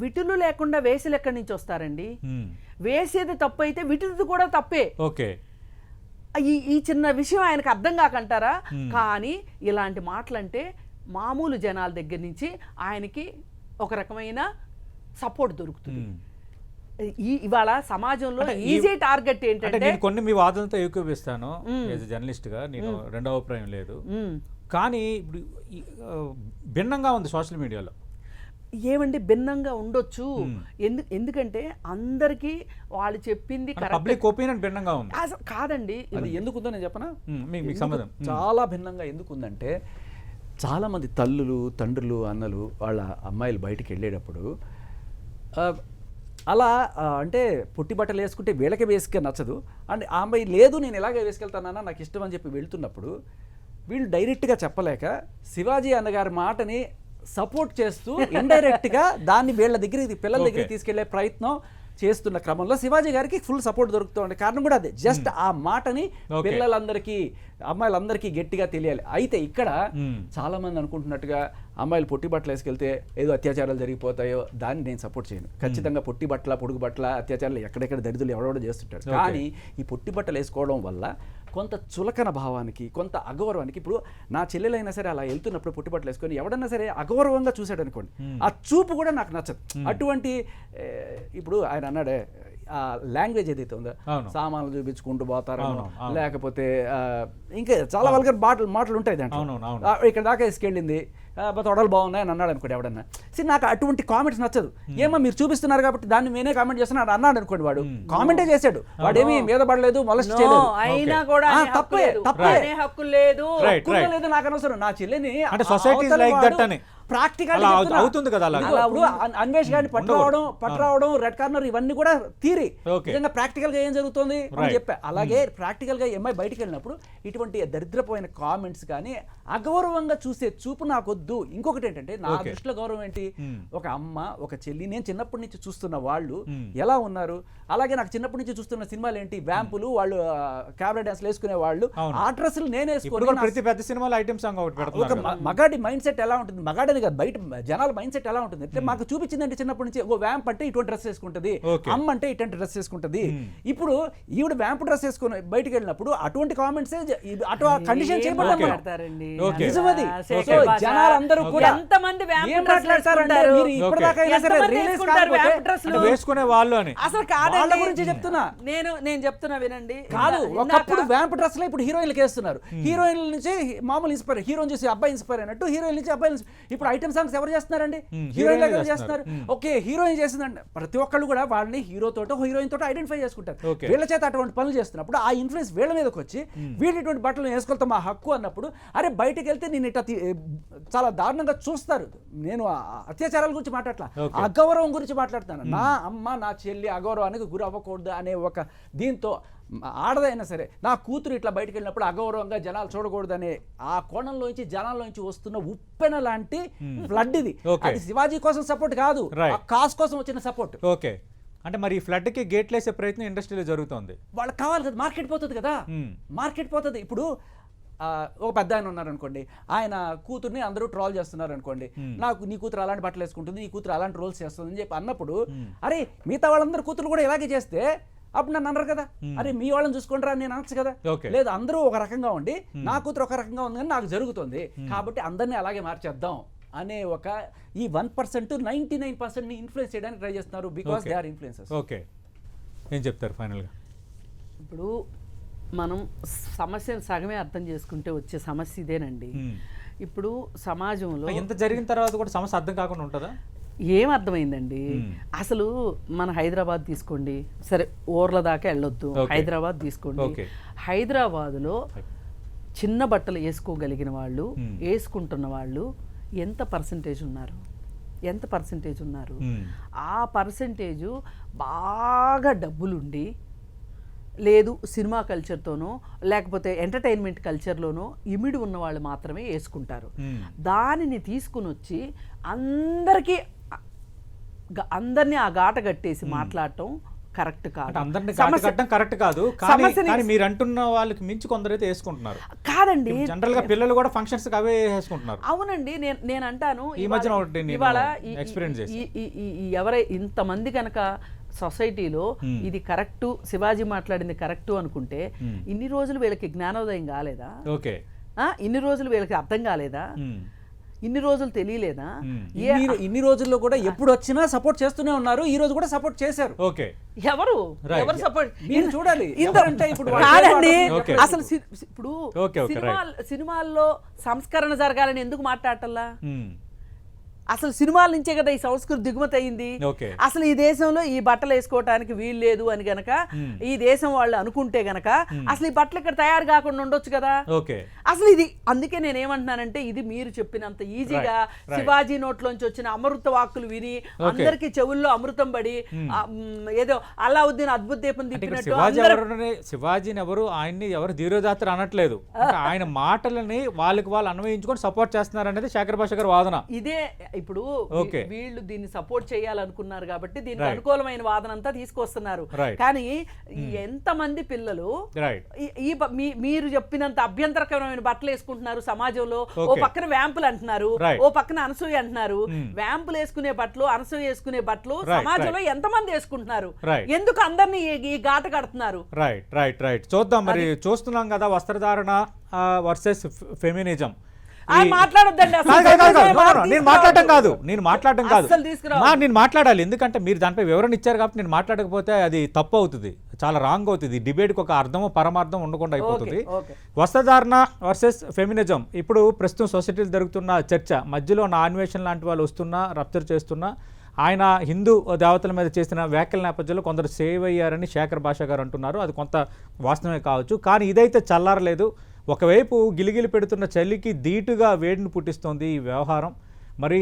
Speaker 3: విటులు లేకుండా వేసలు ఎక్కడి నుంచి వస్తారండి? వేసేది తప్పు అయితే విటులు కూడా తప్పే. ఈ చిన్న విషయం ఆయనకు అర్థం కాకంటారా? కానీ ఇలాంటి మాటలంటే మామూలు జనాల దగ్గర నుంచి ఆయనకి ఒక రకమైన సపోర్ట్ దొరుకుతుంది. ఇవాళ సమాజంలో ఈజీ టార్గెట్ ఏంటంటే,
Speaker 1: నేను కొన్ని మీ వాదనతో ఏకీభవిస్తాను జర్నలిస్ట్ గా, నేను రెండవ అభిప్రాయం లేదు. కానీ ఇప్పుడు భిన్నంగా ఉంది సోషల్ మీడియాలో.
Speaker 3: ఏమండి భిన్నంగా ఉండొచ్చు, ఎందుకంటే అందరికీ వాళ్ళు చెప్పింది
Speaker 1: పబ్లిక్ ఒపీనియన్ భిన్నంగా ఉంది.
Speaker 3: కాదండి,
Speaker 2: అది ఎందుకుందో నేను చెప్పనా?
Speaker 1: మీకు సంబంధం
Speaker 2: చాలా భిన్నంగా ఎందుకుందంటే, చాలామంది తల్లులు, తండ్రులు, అన్నలు వాళ్ళ అమ్మాయిలు బయటికి వెళ్ళేటప్పుడు అలా అంటే పొట్టి బట్టలు వేసుకుంటే వీళ్ళకి వేసుకే నచ్చదు, అండ్ ఆ అమ్మాయి లేదు నేను ఇలాగే వేసుకెళ్తానన్నా నాకు ఇష్టం అని చెప్పి వెళ్తున్నప్పుడు వీళ్ళు డైరెక్ట్గా చెప్పలేక శివాజీ అన్నగారి మాటని సపోర్ట్ చేస్తూ ఇండైరెక్ట్గా దాన్ని వీళ్ళ దగ్గరికి పిల్లల దగ్గరికి తీసుకెళ్లే ప్రయత్నం చేస్తున్న క్రమంలో శివాజీ గారికి ఫుల్ సపోర్ట్ దొరుకుతుంది. కారణం కూడా అదే, జస్ట్ ఆ మాటని పిల్లలందరికీ, అమ్మాయిలందరికీ గట్టిగా తెలియాలి. అయితే ఇక్కడ చాలా మంది అనుకుంటున్నట్టుగా అమ్మాయిలు పొట్టి బట్టలు వేసుకెళ్తే ఏదో అత్యాచారాలు జరిగిపోతాయో, దాన్ని నేను సపోర్ట్ చేయను. ఖచ్చితంగా పొట్టి బట్టల, పొడుగు బట్టల అత్యాచారాలు ఎక్కడెక్కడ దరిద్రులు ఎవడో చేస్తుంటాడు. కానీ ఈ పొట్టి బట్టలు వేసుకోవడం వల్ల కొంత చులకన భావానికి, కొంత అగౌరవానికి, ఇప్పుడు నా చెల్లెలైనా సరే అలా వెళ్తున్నప్పుడు పొట్టి బట్టలు వేసుకొని ఎవడన్నా సరే అగౌరవంగా చూశాడు అనుకోండి, ఆ చూపు కూడా నాకు నచ్చదు. అటువంటి ఇప్పుడు ఆయన అన్నాడే ఆ లాంగ్వేజ్ ఏదైతే ఉందో, సామాన్లు చూపించుకుంటూ పోతారో, లేకపోతే ఇంకా చాలా వల్గర్ మాటలు ఉంటాయి దాంట్లో. ఇక్కడ దాకా వేసుకెళ్ళింది, తొడలు బాగున్నాయి అని అన్నాడు అనుకోండి ఎవడన్నా. సరే, నాకు అటువంటి కామెంట్స్ నచ్చదు. ఏమో మీరు చూపిస్తున్నారు కాబట్టి దాన్ని నేనే కామెంట్ చేస్తున్నాను అన్నాడు అనుకోండి, వాడు కామెంటే చేశాడు, వాడేమీ మీద పడలేదు, మొలస్ట్ చేయలేదు,
Speaker 3: అయినా కూడా
Speaker 2: తప్పే
Speaker 3: హక్కు లేదు,
Speaker 2: లేదు నాకు అనవసరం. నా చెల్లిని
Speaker 1: ప్రాక్టికల్ అవుతుంది కదా,
Speaker 2: అన్వేష్ గారిని పట్టురావడం, రెడ్ కార్నర్, ఇవన్నీ కూడా థియరీ. నిజంగా ప్రాక్టికల్ గా ఏం జరుగుతుంది అని చెప్పా. అలాగే ప్రాక్టికల్ గా ఎంఐ బయటికి వెళ్ళినప్పుడు ఇటువంటి దరిద్రపోయిన కామెంట్స్ కానీ, అగౌరవంగా చూసే చూపు నాకు వద్దు. ఇంకొకటి ఏంటంటే, నా దృష్టిలో గౌరవం ఏంటి, ఒక అమ్మ, ఒక చెల్లి, నేను చిన్నప్పటి నుంచి చూస్తున్న వాళ్ళు ఎలా ఉన్నారు, అలాగే నాకు చిన్నప్పటి నుంచి చూస్తున్న సినిమాలు ఏంటి, వ్యాంపులు, వాళ్ళు క్యాబరే డాన్స్ వేసుకునే వాళ్ళు, ఆ డ్రెస్సులు నేను వేసుకుని
Speaker 1: ప్రతి పెద్ద సినిమాలో ఐటమ్ సాంగ్ ఒకటి
Speaker 2: ఒక మగాడి మైండ్ సెట్ ఎలా ఉంటుంది, మగాడి కాదు బయట జనాల మైండ్ సెట్ ఎలా ఉంటుంది అంటే, మాకు చూపించిందంటే చిన్నప్పటి నుంచి ఓ వ్యాంప్ అంటే ఇటువంటి డ్రెస్ వేసుకుంటది, అమ్మ అంటే ఇటువంటి డ్రెస్ వేసుకుంటది. ఇప్పుడు ఈవిడ వ్యాంప్ డ్రెస్ వేసుకుని బయటికి వెళ్ళినప్పుడు అటువంటి కామెంట్స్ అటు కండిషన్ చేయబడ్డారు. జనాలందరూ కూడా ఏం మాట్లాడతారంటే, మీరు ఇప్పటిదాకా
Speaker 1: వేసుకునే వాళ్ళు అని
Speaker 3: అసలు
Speaker 2: వాళ్ళ గురించి చెప్తున్నా.
Speaker 3: నేను చెప్తున్నా వినండి.
Speaker 2: కాదు, ఒకప్పుడు వ్యాంప్ డ్రెస్ లో ఇప్పుడు హీరోయిన్లకు వేస్తున్నారు. హీరోయిన్ల నుంచి మామూలు ఇన్స్పైర్, హీరోయిన్ చూసి అబ్బాయి ఇన్స్పైర్ అయినట్టు హీరోయిన్ నుంచి అబ్బాయి. ఇప్పుడు ఐటమ్ సాంగ్స్ ఎవరు చేస్తున్నారండి, హీరోయిన్ దగ్గర చేస్తున్నారు. ఓకే, హీరోయిన్ చేసిందండి, ప్రతి ఒక్కళ్ళు కూడా వాళ్ళని హీరో తోటో హీరోయిన్ తోటో ఐడెంటిఫై చేసుకుంటారు. వీళ్ళ చేత అటువంటి పనులు చేస్తున్నప్పుడు ఆ ఇన్ఫ్లుయెన్స్ వీళ్ళ మీదకి వచ్చి, వీళ్ళు ఇటువంటి బట్టలు వేసుకెళ్తాం మా హక్కు అన్నప్పుడు, అరే బయటకు వెళ్తే నేను ఇట్లా చాలా దారుణంగా చూస్తారు. నేను అత్యాచారాల గురించి మాట్లాడలా, అగౌరవం గురించి మాట్లాడుతాను. నా అమ్మ, నా చెల్లి అగౌరవానికి గురి అవ్వకూడదు అనే ఒక దీంతో, ఆడదైనా సరే నా కూతురు ఇట్లా బయటకు వెళ్ళినప్పుడు అగౌరవంగా జనాలు చూడకూడదు అనే ఆ కోణంలోంచి జనాల్లోంచి వస్తున్న ఉప్పెన లాంటి ఫ్లడ్ ఇది. అది శివాజీ కోసం సపోర్ట్ కాదు, కాస్ కోసం వచ్చిన సపోర్ట్.
Speaker 1: ఓకే, అంటే మరి ఈ ఫ్లడ్ కి గేట్లు వేసే ప్రయత్నం ఇండస్ట్రీలో జరుగుతుంది.
Speaker 2: వాళ్ళకి కావాలి కదా, మార్కెట్ పోతుంది కదా, మార్కెట్ పోతుంది. ఇప్పుడు ఒక పెద్ద ఆయన ఉన్నారు అనుకోండి, ఆయన కూతుర్ని అందరూ ట్రోల్ చేస్తున్నారు అనుకోండి, నాకు నీ కూతురు అలాంటి బట్టలు వేసుకుంటుంది, నీ కూతురు అలాంటి రోల్స్ చేస్తుంది అని చెప్పి అన్నప్పుడు, అరే మిగతా వాళ్ళందరూ కూతురు కూడా ఇలాగే చేస్తే అప్పుడు నన్ను అన్నారు కదా, అరే మీ వాళ్ళని చూసుకుంటారా నేను అనొచ్చు కదా. లేదు, అందరూ ఒక రకంగా ఉండి నా కూతురు ఒక రకంగా ఉంది కానీ నాకు జరుగుతుంది, కాబట్టి అందరినీ అలాగే మార్చేద్దాం అనే ఒక ఈ 1% 99% ఇన్ఫ్లుయెన్స్ చేయడానికి ట్రై చేస్తున్నారు, because they are influencers.
Speaker 1: Okay, ఏం చెప్తారు ఫైనల్గా?
Speaker 3: ఇప్పుడు మనం సమస్యను సగమే అర్థం చేసుకుంటే వచ్చే సమస్య ఇదేనండి. ఇప్పుడు సమాజంలో
Speaker 1: ఎంత జరిగిన తర్వాత కూడా సమస్య అర్థం కాకుండా ఉంటుందా?
Speaker 3: ఏం అర్థమైందండి అసలు? మన హైదరాబాద్ తీసుకోండి, సరే ఊర్ల దాకా వెళ్ళొద్దు, హైదరాబాద్ తీసుకోండి. హైదరాబాద్లో చిన్న బట్టలు వేసుకోగలిగిన వాళ్ళు, వేసుకుంటున్న వాళ్ళు ఎంత పర్సంటేజ్ ఉన్నారు? ఎంత పర్సంటేజ్ ఉన్నారు? ఆ పర్సంటేజు బాగా డబ్బులుండి, లేదు సినిమా కల్చర్తోనో లేకపోతే ఎంటర్టైన్మెంట్ కల్చర్లోనో ఇమిడి ఉన్న వాళ్ళు మాత్రమే వేసుకుంటారు. దానిని తీసుకుని వచ్చి అందరినీ ఆ గాట కట్టేసి మాట్లాడటం కరెక్ట్ కాదు.
Speaker 1: కరెక్ట్ కాదు, కానీ మీరు అంటున్న వాళ్ళకి మించి కొందరైతే వేసుకుంటున్నారు.
Speaker 3: కాదండి,
Speaker 1: జనరల్ గా పిల్లలు కూడా ఫంక్షన్స్ అవే వేసుకుంటున్నారు.
Speaker 3: అవునండి, నేను అంటాను
Speaker 1: ఈ మధ్యన ఎక్స్పీరియన్స్
Speaker 3: ఎవరై ఇంతమంది కనుక సొసైటీలో ఇది కరెక్టు, శివాజీ మాట్లాడింది కరెక్టు అనుకుంటే ఇన్ని రోజులు వీళ్ళకి జ్ఞానోదయం కాలేదా?
Speaker 1: ఓకే,
Speaker 3: ఇన్ని రోజులు వీళ్ళకి అర్థం కాలేదా? ఇన్ని రోజులు తెలియలేదా?
Speaker 2: ఇన్ని రోజుల్లో కూడా ఎప్పుడు వచ్చినా సపోర్ట్ చేస్తూనే ఉన్నారు, ఈ రోజు కూడా సపోర్ట్ చేశారు.
Speaker 1: ఓకే,
Speaker 3: ఎవరు
Speaker 1: Right.
Speaker 3: ఎవరు సపోర్ట్
Speaker 2: మీరు చూడాలి. ఎవరంటే ఇప్పుడు
Speaker 3: కాదండి.
Speaker 1: Okay.
Speaker 3: అసలు ఇప్పుడు
Speaker 1: Okay, okay,
Speaker 3: సినిమాల్లో సంస్కరణ జరగాలని ఎందుకు మాట్లాడటల్లా?
Speaker 1: మ్మ్.
Speaker 3: అసలు సినిమాల నుంచే కదా ఈ సంస్కృతి దిగుమతి అయింది.
Speaker 1: ఓకే,
Speaker 3: అసలు ఈ దేశంలో ఈ బట్టలు వేసుకోవటానికి వీలు లేదు అని గనక ఈ దేశం వాళ్ళు అనుకుంటే గనక అసలు ఈ బట్టలు ఇక్కడ తయారు కాకుండా ఉండొచ్చు కదా.
Speaker 1: ఓకే,
Speaker 3: అసలు ఇది అందుకే నేను ఏమంటున్నానంటే ఇది మీరు చెప్పినంత ఈజీగా శివాజీ నోట్లోంచి వచ్చిన అమృత వాక్కులు విని అందరికి చెవుల్లో అమృతం పడి ఏదో అలావుద్దీన్ అద్భుత దీపం
Speaker 1: అంటే ఇక్కడ
Speaker 3: తిప్పినట్టు
Speaker 1: శివాజీని ఎవరు ఆయన్ని ఎవరు ధీరోదాత్ర అనట్లేదు, అంటే ఆయన మాటలని వాళ్ళకి వాళ్ళు అన్వయించుకొని సపోర్ట్ చేస్తున్నారు అనేది శేఖర్ భాష గారి వాదన.
Speaker 3: ఇదే ఇప్పుడు
Speaker 1: Okay.
Speaker 3: వీళ్ళు దీన్ని సపోర్ట్ చేయాలనుకున్నారు కాబట్టి దీనికి
Speaker 1: Right.
Speaker 3: అనుకూలమైన వాదన అంతా తీసుకొస్తున్నారు.
Speaker 1: Right.
Speaker 3: కానీ ఎంతమంది పిల్లలు
Speaker 1: రైట్,
Speaker 3: మీరు చెప్పినంత అభ్యంతరకరమైన బట్టలు వేసుకుంటున్నారు సమాజంలో. ఓ
Speaker 1: Okay.
Speaker 3: పక్కన వ్యాంపులు అంటున్నారు,
Speaker 1: Right.
Speaker 3: ఓ పక్కన అనసూయ అంటున్నారు. వ్యాంపులు వేసుకునే బట్టలు, అనసూయ వేసుకునే బట్టలు
Speaker 1: Right,
Speaker 3: సమాజంలో ఎంతమంది వేసుకుంటున్నారు?
Speaker 1: Right.
Speaker 3: ఎందుకు అందరినీ ఈ గాట కడుతున్నారు?
Speaker 1: రైట్ రైట్ రైట్ చూద్దాం మరి. చూస్తున్నాం కదా వస్త్రధారణ వర్సెస్ ఫెమినిజం.
Speaker 3: ఆయన మాట్లాడొద్దండి అసలు.
Speaker 1: నేను మాట్లాడటం కాదు, నేను మాట్లాడటం కాదు,
Speaker 3: అస్సలు తీసుకురావద్దు.
Speaker 1: నేను మాట్లాడాలి. ఎందుకంటే మీరు దానిపై వివరణ ఇచ్చారు కాబట్టి నేను మాట్లాడకపోతే అది తప్పు అవుతుంది, చాలా రాంగ్ అవుతుంది. డిబేట్కి ఒక అర్థము పరమార్థం ఉండకుండా అయిపోతుంది.
Speaker 3: ఓకే.
Speaker 1: వస్త్రధారణ వర్సెస్ ఫెమినిజం ఇప్పుడు ప్రస్తుతం సొసైటీలో జరుగుతున్న చర్చ మధ్యలో నా అన్వేషణ లాంటి వాళ్ళు వస్తున్నా రప్చర్ చేస్తున్నా ఆయన హిందూ దేవతల మీద చేసిన వ్యాఖ్యల నేపథ్యంలో కొందరు సేవ్ అయ్యారని శేఖర్ భాష గారు అంటున్నారు. అది కొంత వాస్తవమే కావచ్చు, కానీ ఇదైతే చల్లారలేదు. ఒకవైపు గిలిగిలి పెడుతున్న చలికి ధీటుగా వేడిని పుట్టిస్తోంది ఈ వ్యవహారం. మరి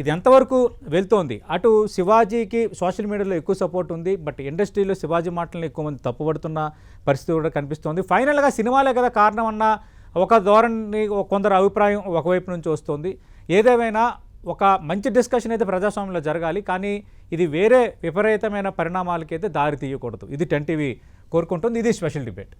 Speaker 1: ఇది ఎంతవరకు వెళ్తోంది? అటు శివాజీకి సోషల్ మీడియాలో ఎక్కువ సపోర్ట్ ఉంది, బట్ ఇండస్ట్రీలో శివాజీ మాటలను ఎక్కువ మంది తప్పుపడుతున్న పరిస్థితి కూడా కనిపిస్తోంది. ఫైనల్గా సినిమాలే కదా కారణం అన్న ఒక ధోరణి కొందరు అభిప్రాయం ఒకవైపు నుంచి వస్తుంది. ఏదేమైనా ఒక మంచి డిస్కషన్ అయితే ప్రజాస్వామ్యంలో జరగాలి, కానీ ఇది వేరే విపరీతమైన పరిణామాలకైతే దారి తీయకూడదు. ఇది 10 టీవీ కోరుకుంటుంది. ఇది స్పెషల్ డిబేట్.